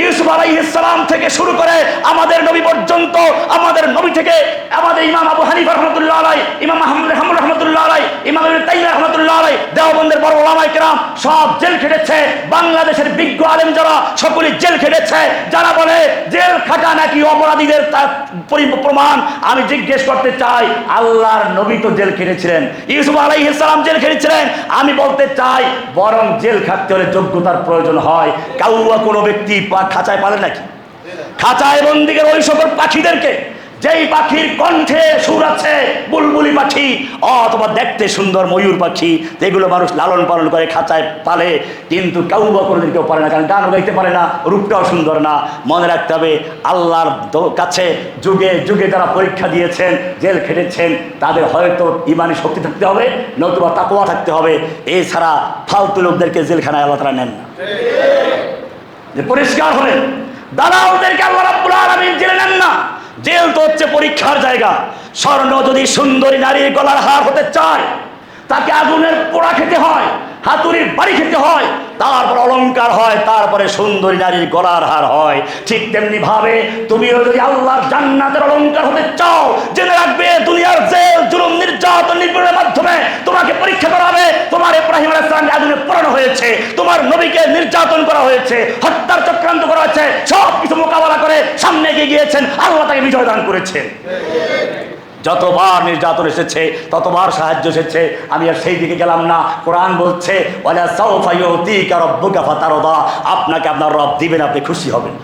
S1: ইউসুফ আলাইহিস সালাম থেকে শুরু করে আমাদের নবী পর্যন্ত, আমাদের নবী থেকে আমাদের ইমাম আবু হানিফা রাহমাতুল্লাহ আলাইহি, ইমাম আহমদ রাহমাতুল্লাহ আলাইহি, ইমাম ইবনে তাইমিয়া রাহমাতুল্লাহ আলাইহি, দেওবন্দের বড় উলামায়ে কেরাম সব জেল খেটেছে। বাংলাদেশের বিজ্ঞ আলেম যারা সকলেই জেল খেটেছে। যারা বলে জেল খাটা নাকি অপরাধীদের প্রমাণ, আমি জিজ্ঞেস করতে চাই আল্লাহর নবী তো জেল খেটেছিলেন, ইউসুফ আলাইহিস সালাম জেল খেটেছিলেন। আমি বলতে চাই বরং জেল খাটতে হলে যোগ্যতার প্রয়োজন হয়। কাউয়া কোনো ব্যক্তি খাঁচায় পালে নাকি? খাঁচায় বন্দীদের ওই সকল পাখিদেরকে, যেই পাখির কণ্ঠে সুর আছে, বুলবুলি পাখি অথবা দেখতে সুন্দর ময়ূর পাখি, যেগুলো মানুষ লালন পালন করে খাঁচায় পালে, কিন্তু কাউয়া কোনোদিন কেউ পারে না, কারণ গানও গাইতে পারে না, রূপটাও সুন্দর না। মনে রাখতে হবে আল্লাহর কাছে যুগে যুগে যারা পরীক্ষা দিয়েছেন, জেল খেটেছেন, তাদের হয়তো ইমানি শক্তি থাকতে হবে, নতুবা তাকওয়া থাকতে হবে। এছাড়া ফালতু লোকদেরকে জেলখানায় আল্লাহ তাআলা নেন না। যে পরিষ্কার হলেন, দালালদেরকে আল্লাহ রাব্বুল আলামিন জেলে নেন না। জেল তো হচ্ছে পরীক্ষার জায়গা। স্বর্ণ যদি সুন্দরী নারীর গলার হার হতে চায়, তাকে আগুনের পোড়া খেতে হয়, হাতুড়ির বাড়ি খেতে হয়, তারপর অলংকার হয়, তারপরে সুন্দরী নারীর গলার হার হয়। ঠিক তেমনি ভাবে তুমিও যদি আল্লাহর জান্নাতের অলংকার হতে চাও, জেনে রাখবে দুনিয়ার জেল জুলুম নির্যাতন নিপীড়নের মাধ্যমে তোমাকে পরীক্ষা করা হবে। তোমার ইব্রাহিম আলাইহিস সালামকে আগুনে পোড়ানো হয়েছে, তোমার নবীকে নির্যাতন করা হয়েছে, হত্যার চক্রান্ত করা হয়েছে। সব কিছু মোকাবেলা করে সামনে এগিয়ে গিয়েছেন, আল্লাহ তাকে বিজয় দান করেছেন। যতবার নির্যাতন এসেছে ততবার সাহায্য এসেছে। আমি আর সেই দিকে গেলাম না। কোরআন বলছে ওয়ালা সাওফা ইউতিকা রাব্বুকা ফাতারদা, আপনাকে আপনার রব দিবেন, আপনি খুশি হবেন।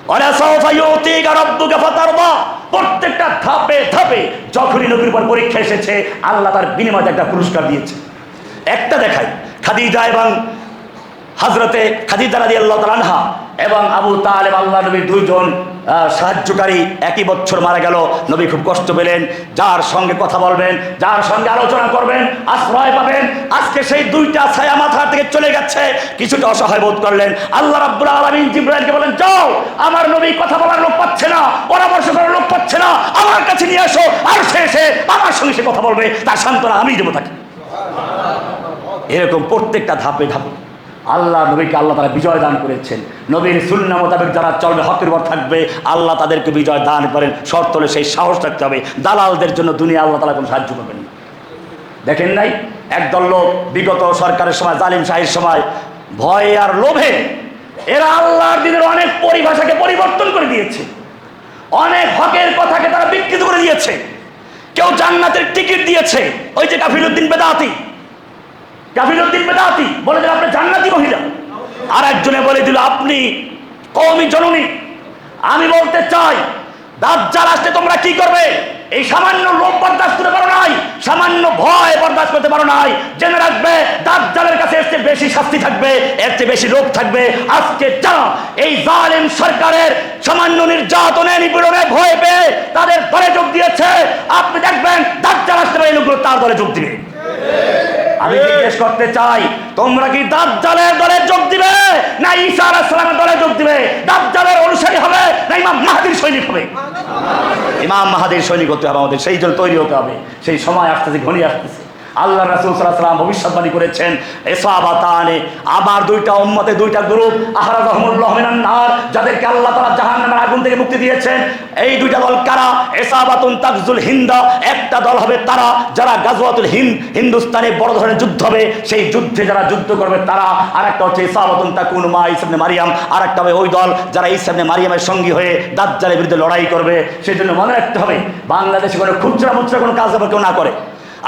S1: ওয়ালা সাওফা ইউতিকা রাব্বুকা ফাতারদা, প্রত্যেকটা ধাপে ধাপে যখনই নবীর উপর পরীক্ষা এসেছে আল্লাহ তার বিনিময়ে একটা পুরস্কার দিয়েছে। একটা দেখাই, খাদিজা এবং হযরতে খাদিজা রাদিয়াল্লাহু তাআলা আনহা এবং আবু তালেব আল্লাহ নবীর 2 জন সাহায্যকারী একই বছর মারা গেল। নবী খুব কষ্ট পেলেন। যার সঙ্গে কথা বলবেন, যার সঙ্গে আলোচনা করবেন, আশ্রয় পাবেন, আজকে সেই 2টা ছায়া মাথা থেকে চলে গেছে। কিছুটা অসহায় বোধ করলেন। আল্লাহ রাব্বুল আলামিন জিবরাইলকে বলেন যাও, আমার নবী কথা বলার লোক পাচ্ছে না, পরামর্শ করার লোক পাচ্ছে না, আমার কাছে নিয়ে আসো, আর সে আমার সঙ্গে সে কথা বলবে, তার সান্ত্বনা আমি দেবো তাকে। এরকম প্রত্যেকটা ধাপে ধাপে আল্লাহ নবীকে আল্লাহ তারা বিজয় দান করেছেন। নবীর সুন্নাহ মোতাবেক যারা চলবে, হকের উপর থাকবে, আল্লাহ তাদেরকে বিজয় দান করেন। শর্ত হলে সেই সাহস রাখতে হবে। দালালদের জন্য দুনিয়া আল্লাহ তাআলা কোনো সাহায্য করবেন না। দেখেন নাই একদল লোক বিগত সরকারের সময়, জালিম শাহীর সময় ভয় আর লোভে এরা আল্লাহর দিনের অনেক পরিভাষাকে পরিবর্তন করে দিয়েছে, অনেক হকের কথাকে তারা বিকৃত করে দিয়েছে। কেউ জান্নাতের টিকিট দিয়েছে, ওই যে কাফিলউদ্দিন বেদাতি বলে দিল আপনি জান্নাতি মহিলা, আর একজনে বলে দিল আপনি কওমি জননী। আমি বলতে চাই দাজ্জাল আসলে তোমরা কি করবে? এই সামান্য লোভ বরদাস্ত করতে পারো নাই, সামান্য ভয় বিশ্বাস করতে পারো নাই, জেনে রাখবে দাজ্জালের কাছে এর চেয়ে বেশি শাস্তি থাকবে, এর চেয়ে বেশি রোগ থাকবে। আজকে যা এই জালেম সরকারের সামান্য নির্যাতনে নিপীড়নে ভয় পেয়ে তাদের দলে যোগ দিয়েছে, আপনি দেখবেন দাজ্জাল আসতে পারে, এই লোকগুলো তার দলে যোগ দিবে। আমি জিজ্ঞেস করতে চাই, তোমরা কি দাজ্জালের দলে যোগ দিবে না ঈসা আলাইহিস সালামের দলে যোগ দিবে? দাজ্জালের অনুসারী হবে না ইমাম মাহদীর সৈনিক হবে? ইমাম মাহদীর সৈনিক হতে হবে আমাদের, সেই জন্য তৈরি হতে হবে। সেই সময় আসতেছে, ঘনিয়ে আসতেছে। আল্লাহ রাসূল সাল্লাল্লাহু আলাইহি ওয়াসাল্লাম ভবিষ্যৎবাণী করেছেন, ইসাবাতানে, আমার দুইটা উম্মতে দুইটা গ্রুপ, আহরাজাহুমুল্লাহু মিনান নার, যাদেরকে আল্লাহ তাআলা জাহান্নামের আগুন থেকে মুক্তি দিয়েছেন। এই দুইটা দল কারা? ইসাবাতুন তাগজুল হিন্দা, একটা দল হবে তারা যারা গাজওয়াতুল হিন্দ, হিন্দুস্তানে বড় ধরনের যুদ্ধ হবে, সেই যুদ্ধে যারা যুদ্ধ করবে তারা। আর একটা হচ্ছে ইসাবাতুন তাকুনু মা ঈসা ইবনে মারইয়াম, আর একটা হবে ওই দল যারা ঈসা ইবনে মারইয়ামের সঙ্গী হয়ে দাজ্জালের বিরুদ্ধে লড়াই করবে। সেই জন্য মনে রাখতে হবে, বাংলাদেশে কোনো খুচরা মুচরা কোনো কাজ হবে কেউ না করে।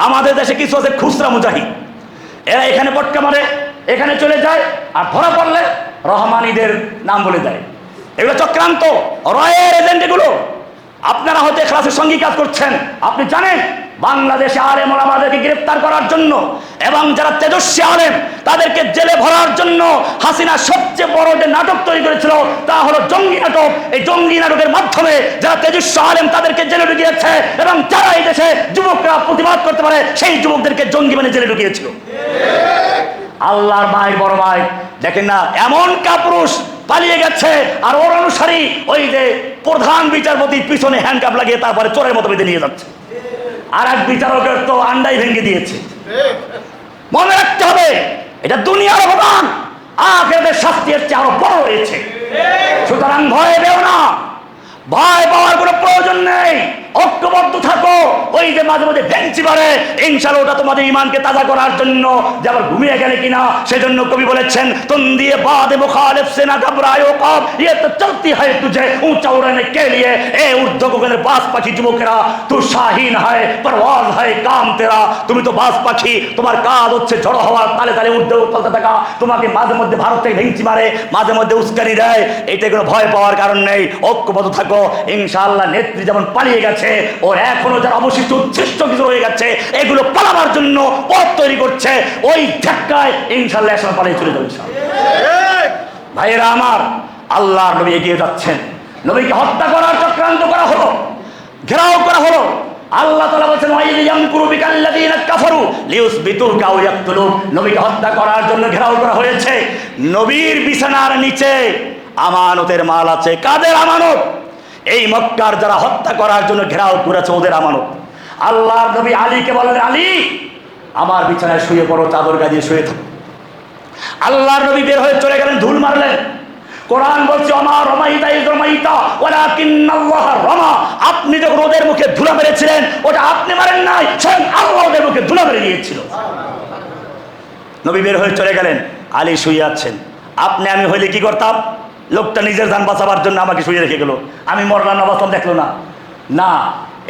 S1: আমাদের দেশে কিছু আছে খুচরা মুজাহিদ, এরা এখানে পটকা মারে, এখানে চলে যায়, আর ধরা পড়লে রহমানীদের নাম বলে দেয়। এগুলো চক্রান্ত, রয়ের এজেন্ট এগুলো। আপনারা হয়তো ইখলাসের সঙ্গী কাজ করছেন, আপনি জানেন বাংলাদেশে আলেম ওলামাদেরকে গ্রেফতার করার জন্য এবং যারা তেজস্বী আলেম তাদেরকে জেলে ভরার জন্য হাসিনা সবচেয়ে বড় যে নাটক তৈরি করেছিল তা হলো জঙ্গি নাটক। এই জঙ্গি নাটকের মাধ্যমে যারা তেজস্বী আলেম তাদেরকে জেলে ঢুকিয়েছে, এবং যারা এই দেশে যুবকরা প্রতিবাদ করতে পারে সেই যুবকদেরকে জঙ্গি মানে জেলে ঢুকিয়েছিল। আল্লাহর ভাই, বড় ভাই, দেখেন না এমন কাপুরুষ পালিয়ে গেছে, আর ওর অনুসারী ওই যে প্রধান বিচারপতির পিছনে হ্যান্ডকাপ লাগিয়ে তারপরে চোরের মতো বেঁধে নিয়ে যাচ্ছে। আর এক বিচারকের তো আন্ডাই ভেঙে দিয়েছে। মনে রাখতে হবে, এটা দুনিয়ার অবদান, আখিরাতের শাস্তি এর চেয়ে আরো বড় রয়েছে। সুতরাং ভয় পেও না, ভয় পাওয়ার কোনো প্রয়োজন নেই। ঐক্যবদ্ধ থাকো। ওই যে মাঝে মাঝে ভেঙচি বাড়ে, ইনশাআল্লাহ ওটা তোমাদের ইমানকে তাজা করার জন্য, যে আবার ঘুমিয়ে গেলে কিনা সেজন্য কবি বলেছেন, তুম দিয়ে বাদে মুখালিফ সে না ঘবরায়ো কব, ये तो चलती है तुझे ऊंचा उड़ाने के लिए। ए ঊর্ধ্ব গগনের বাজ পাখি যুবকেরা, তু শাহিন হয় পরওয়াজ হয় কাম তেরা। তুমি তো বাজ পাখি, তোমার কাজ হচ্ছে ঝড়ো হওয়ার তালে তালে উঠতে চলতে থাকা। তোমাকে মাঝে মধ্যে ভারত থেকে ভেঙচি মারে, মাঝে মধ্যে উস্কানি দেয়, এটা কোনো ভয় পাওয়ার কারণ নেই। ঐক্যবদ্ধ থাকো। ইনশাআল্লাহ নেত্রী যেমন পালিয়ে গেছে, ওর এখনো যারা অবশিষ্ট উচ্ছিষ্ট কিছু রয়ে গেছে, এগুলো পালাবার জন্য পথ তৈরি করছে। ওই ধাক্কায় ইনশাআল্লাহ একসময় পালিয়ে চলে যাবে। ভাইয়েরা আমার, আল্লাহর নবী এগিয়ে যাচ্ছেন, নবীকে হত্যা করার চক্রান্ত করা হলো, ঘেরাও করা হলো। আল্লাহ তাআলা বলেছেন, ওয়াইল ইয়ামকুরু বিকাল্লাযীনা কাফারু লিইউসবিতুকা আও ইয়াকতুলুক। নবীকে হত্যা করার জন্য ঘেরাও করা হয়েছে। নবীর বিছানার নিচে আমানতের মাল আছে। কাদের আমানত? এই মক্কার যারা হত্যা করার জন্য ঘেরাও করেছে ওদের আমানত। আল্লাহর নবী আলীকে বললেন, আলী আমার বিছানায় শুয়ে পড়ো, চাদর গায়ে শুয়ে থাকো। আল্লাহর নবী বের হয়ে চলে গেলেন, ধুল মারলেন। কোরআন বলছে, আমা রমাইতা ইয রমাইতা ওয়ালাকিন্নাল্লাহ রমা। আপনি যখন ওদের মুখে ধুলা মেরেছিলেন, ওটা আপনি মারেন নাই, স্বয়ং আল্লাহ ওদের মুখে ধুলা মেরে দিয়েছিল। নবী বের হয়ে চলে গেলেন, আলী শুয়ে আছেন। আপনি আমি হইলে কি করতাম? লোকটা নিজের জান বাঁচাবার জন্য আমাকে শুয়ে রেখে গেল, আমি মরলাম না বাঁচলাম দেখলো না। না,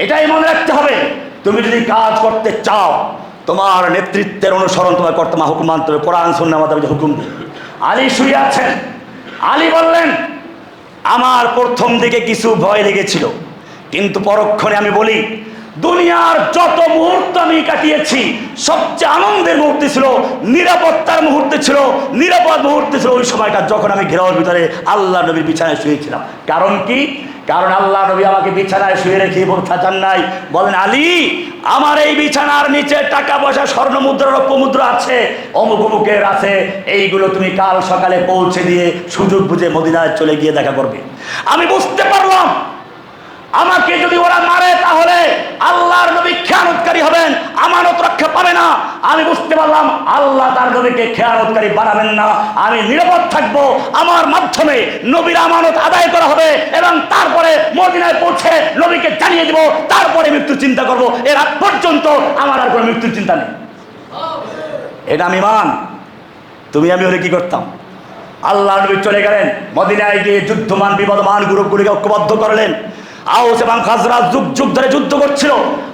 S1: এটাই মনে রাখতে হবে, তুমি যদি কাজ করতে চাও তোমার নেতৃত্বের অনুসরণ তোমার করতে হুকুম মানতে হবে। কোরআন সুন্নাহ মোতাবেক হুকুম দিই। আলী শুয়ে আছেন। আলী বললেন, আমার প্রথম দিকে কিছু ভয় লেগেছিল, কিন্তু পরক্ষণে আমি বলি, দুনিয়ার যত মুহূর্ত আমি কাটিয়েছি সবচেয়ে আনন্দের মুহূর্ত ছিল, নিরাপত্তার মুহূর্ত ছিল, নিরাপদ মুহূর্ত ছিল ওই সময়টা যখন আমি ঘেরাওয়ের ভিতরে আল্লাহ নবীর বিছানায় শুয়েছিলাম। কারণ কি? কারণ আল্লাহ নবী আমাকে বিছানায় শুয়ে রেখে বলতে চান নাই, বলেন, আলী আমার এই বিছানার নিচে টাকা পয়সা স্বর্ণ মুদ্রা রৌপ্য মুদ্রা আছে, অমুক অমুকের আছে, এইগুলো তুমি কাল সকালে পৌঁছে দিয়ে সুযোগ বুঝে মদিনায় চলে গিয়ে দেখা করবে। আমি বুঝতে পারলাম আমাকে যদি ওরা মারে তাহলে আল্লাহর নবী খেয়ানতকারী হবেন, আমানত রক্ষা পাবে না। আমি বুঝতে পারলাম আল্লাহ তার নবীকে খেয়ানতকারী বানাবেন না। আমি নিরাপদ থাকবো, আমার মাধ্যমে নবীর আমানত আদায় করা হবে, এবং তারপরে মদিনায় পৌঁছে নবীকে জানিয়ে দিব, তারপরে মৃত্যুর চিন্তা করব। এর আগ পর্যন্ত আমার আর কোনো মৃত্যুর চিন্তা নেই। এটা আমি মান। তুমি আমি হলে কি করতাম? আল্লাহ নবী চলে গেলেন, মদিনায় গিয়ে যুদ্ধমান বিবদমান গ্রুপগুলিকে ঐক্যবদ্ধ করলেন। আউস এবং খাজরাজ যুগ যুগ ধরে যুদ্ধ করছিল,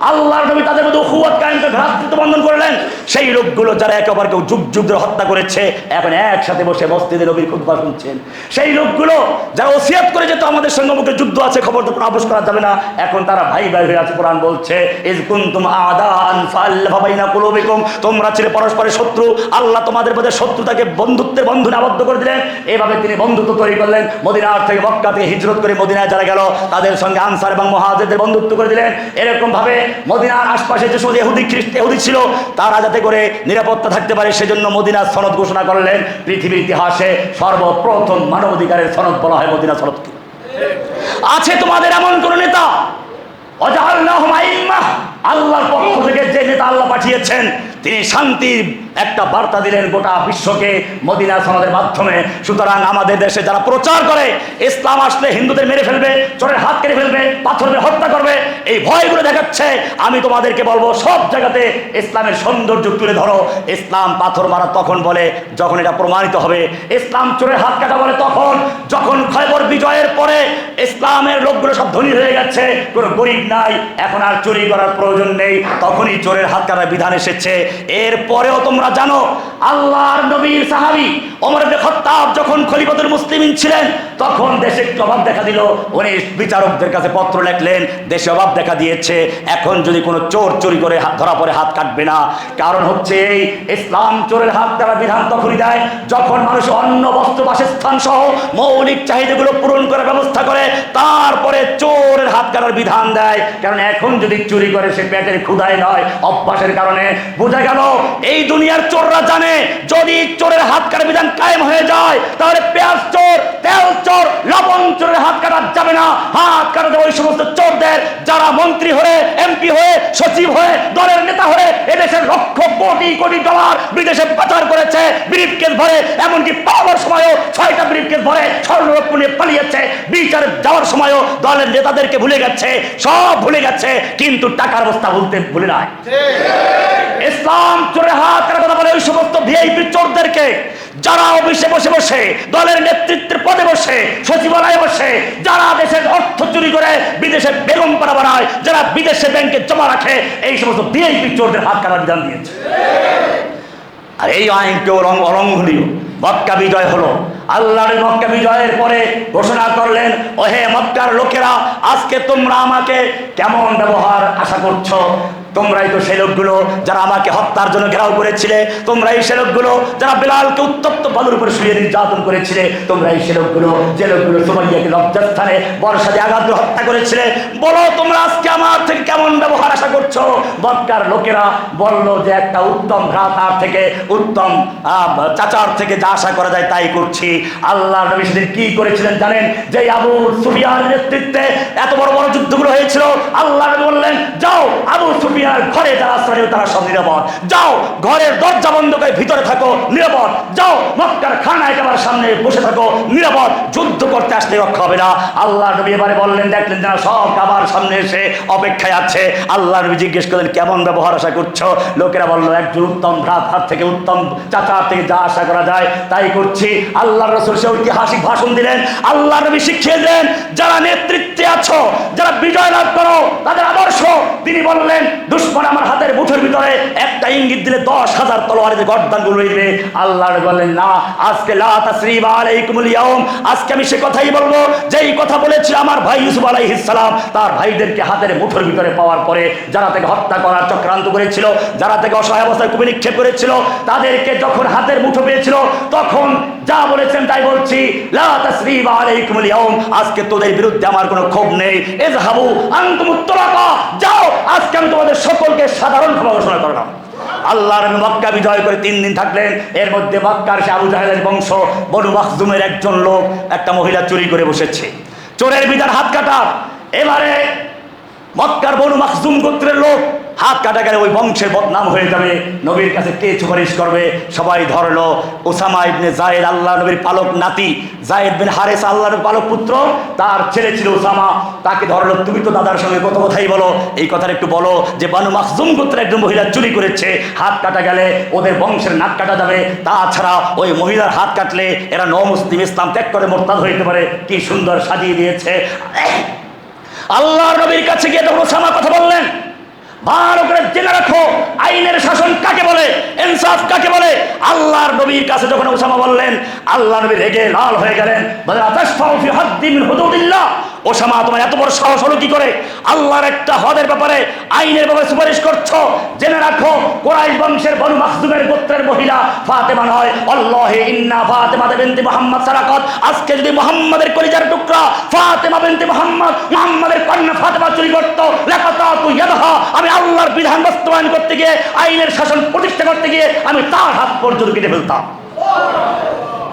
S1: আল্লাহর নবী তাদের মধ্যে উখুওয়াত কায়েম করে ভ্রাতৃত্ব বন্ধন করলেন। সেই লোকগুলো যারা একে অপরকে যুগ যুগ ধরে হত্যা করেছে এখন একসাথে বসে মসজিদে নবীর খুতবা শুনছেন। সেই লোকগুলো যারা ওসিয়াত করে যেত আমাদের সঙ্গে মুখে যুদ্ধ আছে, খবর তো আপোষ করা যাবে না, এখন তারা ভাই ভাই হয়ে আছে। কোরআন বলছে ইজ কুনতুম আদাআন ফাআল্লাফা বাইনা কুলুবিকুম, তোমরা ছিলে পরস্পরের শত্রু, আল্লাহ তোমাদের মধ্যে শত্রুতাকে বন্ধুত্বের বন্ধনে আবদ্ধ করে দিলেন। এভাবে তিনি বন্ধুত্ব তৈরি করলেন। মদিনার থেকে মক্কা থেকে হিজরত করে মদিনায় যারা গেল তাদের সঙ্গে আনসার এবং মুহাজিরদের বন্ধুত্ব করে দিলেন। এরকম ভাবে মদিনার আশপাশে যে সমস্ত ইহুদি ছিল তারা যাতে করে নিরাপত্তা থাকতে পারে সেজন্য মদিনার সনদ ঘোষণা করলেন। পৃথিবীর ইতিহাসে সর্বপ্রথম মানবাধিকারের সনদ বলা হয় মদিনা সনদকে। আছে তোমাদের এমন কোন নেতা ওয়াজআলনাহুম আইম্মাহ, আল্লাহর পক্ষ থেকে যে নেতা আল্লাহ পাঠিয়েছেন তিনি শান্তির একটা বার্তা দিলেন গোটা বিশ্বকে মদিনা সনদের মাধ্যমে। সুতরাং আমাদের দেশে যারা প্রচার করে ইসলাম আসলে হিন্দুদের মেরে ফেলবে, চোরের হাত কেটে ফেলবে, পাথর দিয়ে হত্যা করবে, এই ভয়গুলো দেখাচ্ছে, আমি তোমাদেরকে বলবো সব জায়গাতে ইসলামের সৌন্দর্য তুলে ধরো। ইসলাম পাথর মারা তখন বলে যখন এটা প্রমাণিত হবে, ইসলাম চোরের হাত কাটা বলে তখন যখন খয়বর বিজয়ের পরে ইসলামের লোকগুলো সব ধনী হয়ে গেছে, কোনো গরিব নাই, এখন আর চুরি করার প্রয়োজন নেই, তখনই চোরের হাত কাটার বিধান এসেছে। এরপরেও তোমরা জানো আল্লাহর নবীর সাহাবী ওমর ইবনে খাত্তাব যখন খলিফাতুল মুসলিমিন ছিলেন তখন দেশে একটু অভাব দেখা দিল, উনি বিচারকদের কাছে পত্র লিখলেন দেশে অভাব দেখা দিয়েছে, এখন যদি কোনো চোর চুরি করে ধরা পড়ে হাত কাটবে না। কারণ হচ্ছে এই ইসলাম চোরের হাত কাটার বিধান তখনই দেয় যখন মানুষ অন্ন বস্ত্র বাসস্থান সহ মৌলিক চাহিদাগুলো পূরণ করার ব্যবস্থা করে, তারপরে চোরের হাত কাটার বিধান দেয়। কারণ এখন যদি চুরি করে সে পেটের ক্ষুধায় নয়, অভ্যাসের কারণে। বোঝা গেল এই দুনিয়ার চোররা জানে যদি চোরের হাত কাটার বিধান কায়েম হয়ে যায় তাহলে পেঁয়াজ চোর, তেল চোর, লবণ চোরের হাত কাটা যাবে না। হাত কাটাতে ওই সমস্ত চোরদের যারা মন্ত্রী হয়ে, এমপি হয়ে, সচিব হয়ে, দলের নেতা হয়ে এদেশের লক্ষ কোটি কোটি ডলার বিদেশে পাচার করেছে ব্রিফকেস ভরে, এমনকি পাওয়ার সময়ও 6টা ব্রিফকেস ভরে স্বর্ণরৌপ্য নিয়ে পালিয়েছে, বিচারে যাওয়ার সময়ও দলের নেতাদেরকে ভুলে গেছে, সব ভুলে গেছে, কিন্তু টাকার বস্তা ভুলে নাই। ইসলাম চোরের হাত কাটার কথা বলে ওই সমস্ত ভিআইপি চোরদেরকে যারা অফিসে বসে বসে দলের নেতৃত্বের পদে বসে সচিবালয়ে বসে যারা দেশের অর্থ চুরি করে বিদেশে বেগম পাড়া বানায়, যারা বিদেশে ব্যাংকে জমা রাখে, এই সমস্ত ভিআইপি চোরদের হাত কাটার বিধান দিয়েছে। আর এই আইনকেও অলঙ্ঘনীয়। মক্কা বিজয় হলো, আল্লাহর মক্কা বিজয়ের পরে ঘোষণা করলেন ওহে মক্কার লোকেরা আজকে তোমরা আমাকে কেমন ব্যবহার আশা করছো? তোমরাই তো সেই লোকগুলো যারা আমাকে হত্যার জন্য ঘেরাও করেছিলে, তোমরাই সে লোকগুলো যারা বেলালকে উত্তপ্ত বালুর উপরে শুয়ে নির্যাতন করেছিলে, তোমরাই সে লোকগুলো যে লোকগুলো সুমাইয়াকে লজ্জাস্থানে বর্ষা দিয়ে আঘাত করে হত্যা করেছিলে। বলো তোমরা আজকে আমার থেকে কেমন ব্যবহার আশা করছো? মক্কার লোকেরা বলল যে একটা উত্তম ভ্রাতার থেকে, উত্তম চাচার থেকে যা আশা করা যায় তাই করছি। আল্লাহর নবী সেদিন কি করেছিলেন জানেন? যে আবু সুফিয়ানের নেতৃত্বে এত বড় বড় যুদ্ধগুলো হয়েছিল, আল্লাহ নবী বললেন যাও আবু সুফিয়ান ঘরে যারা আশ্রয় নেবে তারা সব নিরাপদ, যাও ঘরের দরজা বন্ধ করে ভিতরে থাকো নিরাপদ, যাও মক্কার খানায় কাবার সামনে বসে থাকো নিরাপদ, যুদ্ধ করতে আসলে রক্ষা হবে না। আল্লাহ নবী এবারে বললেন, দেখলেন যারা সব কাবার সামনে এসে অপেক্ষায় আছে, আল্লাহ নবী জিজ্ঞেস করলেন কেমন ব্যবহার আশা করছো? লোকেরা বলল একজন উত্তম ভ্রাতার থেকে, উত্তম চাচার থেকে যা আশা করা যায় তাই করছি। আল্লাহ রাসূল সে ঐতিহাসিক ভাষণ দিলেন, আল্লাহ নবী শিখিয়ে দিলেন যারা নেতৃত্বে আছো, যারা বিজয় লাভ করো তাদের আদর্শ। তিনি বললেন দুশমন আমার হাতের মুঠোর ভিতরে একটা ইঙ্গিত দিলে 10,000 তলোয়ারে গর্দান গুলো দিবে। আল্লাহ বললেন না, আজকে লা তাসরিবা আলাইকুমুল ইয়াউম, আজকে আমি সে কথাই বলবো যেই কথা বলেছি আমার ভাই ইউসুফ আলাইহিস সালাম তার ভাইদেরকে হাতের মুঠোর ভিতরে পাওয়ার পরে, যারা তাকে হত্যা করার চক্রান্ত করেছিল, যারা তাকে অসহায় অবস্থায় কুপি নিক্ষেপ করেছিল, তাদেরকে যখন হাতের মুঠো পেয়েছিল তখন যা বলেছেন তাই বলছি, লা তাসরিবা আলাইকুমুল ইয়াউম, আজকে তোদের বিরুদ্ধে আমার কোনো ক্ষোভ নেই। ইযহাবু আনতুমুত তুলাকা, যাও আজকে আমি তোমাদের সকলকে সাধারণ ক্ষমা ঘোষণা করলাম। আল্লাহর মক্কা বিজয় করে 3 দিন থাকলেন। এর মধ্যে মক্কার সে আবু জাহেলের বংশ বনু মাখজুমের একজন লোক একটা মহিলা চুরি করে বসেছে, চোরের বিধান হাত কাটা। এবারে মক্কার বনু মাখজুম গোত্রের লোক, হাত কাটা গেলে ওই বংশের বদনাম হয়ে যাবে, নবীর কাছে কে সুপারিশ করবে? সবাই ধরলো উসামা ইবনে যায়েদ, আল্লাহ নবীর পালক নাতি, যায়েদ বিন হারেস আল্লাহ নবীর পালক পুত্র, তার ছেলে ছিল উসামা, তাকে ধরলো তুমি তো দাদার সঙ্গে কত কথাই বলো, এই কথাটা একটু বলো যে বনু মাখজুম গোত্রের একজন মহিলা চুরি করেছে, হাত কাটা গেলে ওদের বংশের নাক কাটা যাবে, তাছাড়া ওই মহিলার হাত কাটলে এরা নও মুসলিম, ইসলাম ত্যাগ করে মোরতাদ হইতে পারে। কি সুন্দর সাজিয়ে দিয়েছে। আল্লাহর নবীর কাছে গিয়ে যখন ওসামা কথা বললেন, ভালো করে জেনে রাখো আইনের শাসন কাকে বলে, ইনসাফ কাকে বলে। আল্লাহর নবীর কাছে যখন ওসামা বললেন, আল্লাহ নবী রেগে লাল হয়ে গেলেন, বলেন আতাশফাউ ফি হাদ্দিন মিন হুদুদিল্লাহ। ওসামা, তোমার এত বড় সাহস হলো কি করে আল্লাহর একটা হদের ব্যাপারে, আইনের ব্যাপারে সুপারিশ করছো? জেনে রাখো কুরাইশ বংশের বনু মাখজুমের গোত্রের মহিলা ফাতেমা নয়, আল্লাহি ইন্না ফাতেমা বিনতি মুহাম্মদ সারাকাত। আজকে যদি মুহাম্মাদের কলিজার টুকরা ফাতেমা বিনতি মুহাম্মদ, মুহাম্মাদের কন্যা ফাতেমা চুরি করতো, লাকাতাতু ইয়াদহা, আমি আল্লাহর বিধান বাস্তবায়ন করতে গিয়ে, আইনের শাসন প্রতিষ্ঠা করতে গিয়ে আমি তার হাত পর্যন্ত কেটে ফেলতাম।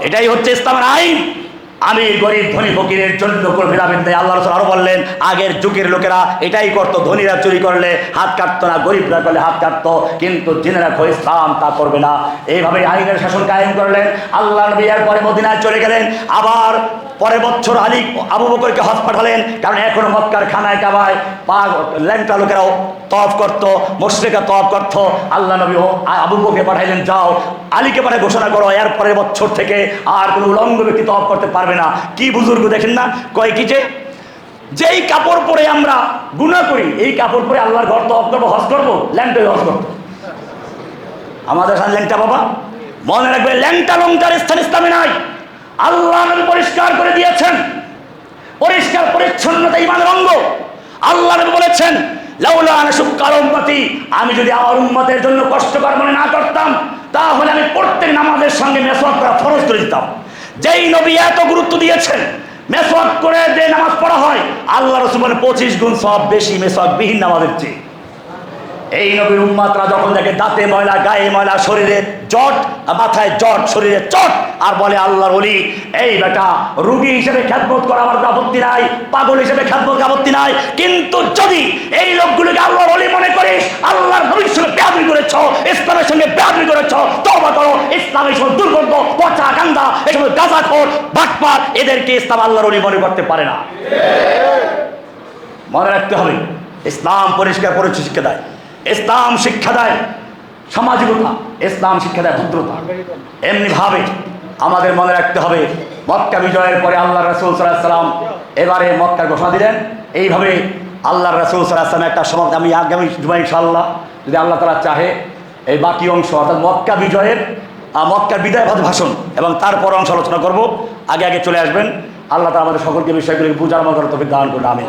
S1: এটাই হচ্ছে ইসলামের আইন। আমি গরিব ধনী ফকিরের জন্য ভেদাভেদ নেই। আল্লাহ রাসূল আরো বললেন, আগের যুগের লোকেরা এটাই করতো, ধনীরা চুরি করলে হাত কাটতো না, গরিবরা করলে হাত কাটতো। কিন্তু জেনে রাখো ইসলাম তা করবে না। এইভাবে আইনের শাসন কায়েম করলেন। আল্লাহ নবী এরপরে মদিনায় চলে গেলেন। আবার পরের বছর আবু বকরকে হজ পাঠালেন, কারণ এখনো মক্কার খানায় কাবায় ল্যাংটা লোকেরাও তওয়াফ করতো, মুশরিকরা তওয়াফ করতো। আল্লাহ নবী আবু বকরকে পাঠাইলেন, যাও আলীকে পাঠায় ঘোষণা করো, এর পরের বছর থেকে আর কোনো উলঙ্গ ব্যক্তি তওয়াফ করতে পারবে না। কি বুজুর্গ দেখেন না, কয় কি যেই কাপড় পরে আমরা গুনাহ করি, এই কাপড় পরে আল্লাহর ঘর তওয়াফ করবো, হজ করবো, ল্যাংটাই হজ করবো। আমাদের এখানে ল্যাংটা বাবা, মনে রাখবে ল্যাংটা লংটার স্থান ইসলামে নাই। আল্লাহ নবী পরিষ্কার করে দিয়েছেন, পরিষ্কার পরিচ্ছন্নতা ঈমানের অঙ্গ। আল্লাহ নবী বলেছেন, লাউলা আন আশুক্কা উম্মতি, আমি যদি আমার উম্মতের জন্য কষ্টকর মনে না করতাম, তাহলে আমি প্রত্যেক নামাজের সঙ্গে মেসওয়াক করা ফরজ করে দিতাম। যেই নবী এত গুরুত্ব দিয়েছেন মেসওয়াক করে যে নামাজ পড়া হয়, আল্লাহ রাসূল বলেন 25 গুণ সওয়াব বেশি মেসওয়াক বিহীন নামাজের চেয়ে। এই নবীর উম্মতরা যখন দেখে দাঁতে ময়লা, গায়ে ময়লা, শরীরে জট, মাথায় জট, শরীরে চট, আর বলে আল্লাহর ওলি, এই বেটা রোগী হিসেবে খেদমত করা আমার আপত্তি নাই, পাগল হিসেবে খেদমত আপত্তি নাই, কিন্তু যদি এই লোকগুলোকে আল্লাহর ওলি মনে করিস, আল্লাহর নবীর সঙ্গে বেয়াদবি করেছ, ইসলামের সঙ্গে বেয়াদবি করেছ, তওবা করো। ইসলামের সঙ্গে দুর্গন্ধ, পচা গান্দা, এই সময় গাঁজাখোর, বাটপার, এদেরকে ইসলাম আল্লাহর ওলি মনে করতে পারে না। মনে রাখতে হবে, ইসলাম পরিষ্কার পরিচ্ছন্ন শিক্ষা দেয়, ইসলাম শিক্ষা দেয় সামাজিকতা, ইসলাম শিক্ষা দেয় ভদ্রতা। এমনিভাবে আমাদের মনে রাখতে হবে, মক্কা বিজয়ের পরে আল্লাহ রাসূল সাল্লাল্লাহু আলাইহি ওয়াসাল্লাম এবারে মক্কার ঘোষণা দিলেন। এইভাবে আল্লাহ রাসূল সাল্লাল্লাহু আলাইহি ওয়াসাল্লাম একটা সময়, আমি আগামী জুমায় ইনশাআল্লাহ যদি আল্লাহ তাআলা চাহে, এই বাকি অংশ অর্থাৎ মক্কা বিজয়ের, মক্কার বিদায় ভাষণ এবং তারপর অংশ আলোচনা করব। আগে চলে আসবেন। আল্লাহ তাআলা আমাদের সকলকে বিষয়গুলোকে বুঝার মতো তৌফিক দান করুন, আমিন।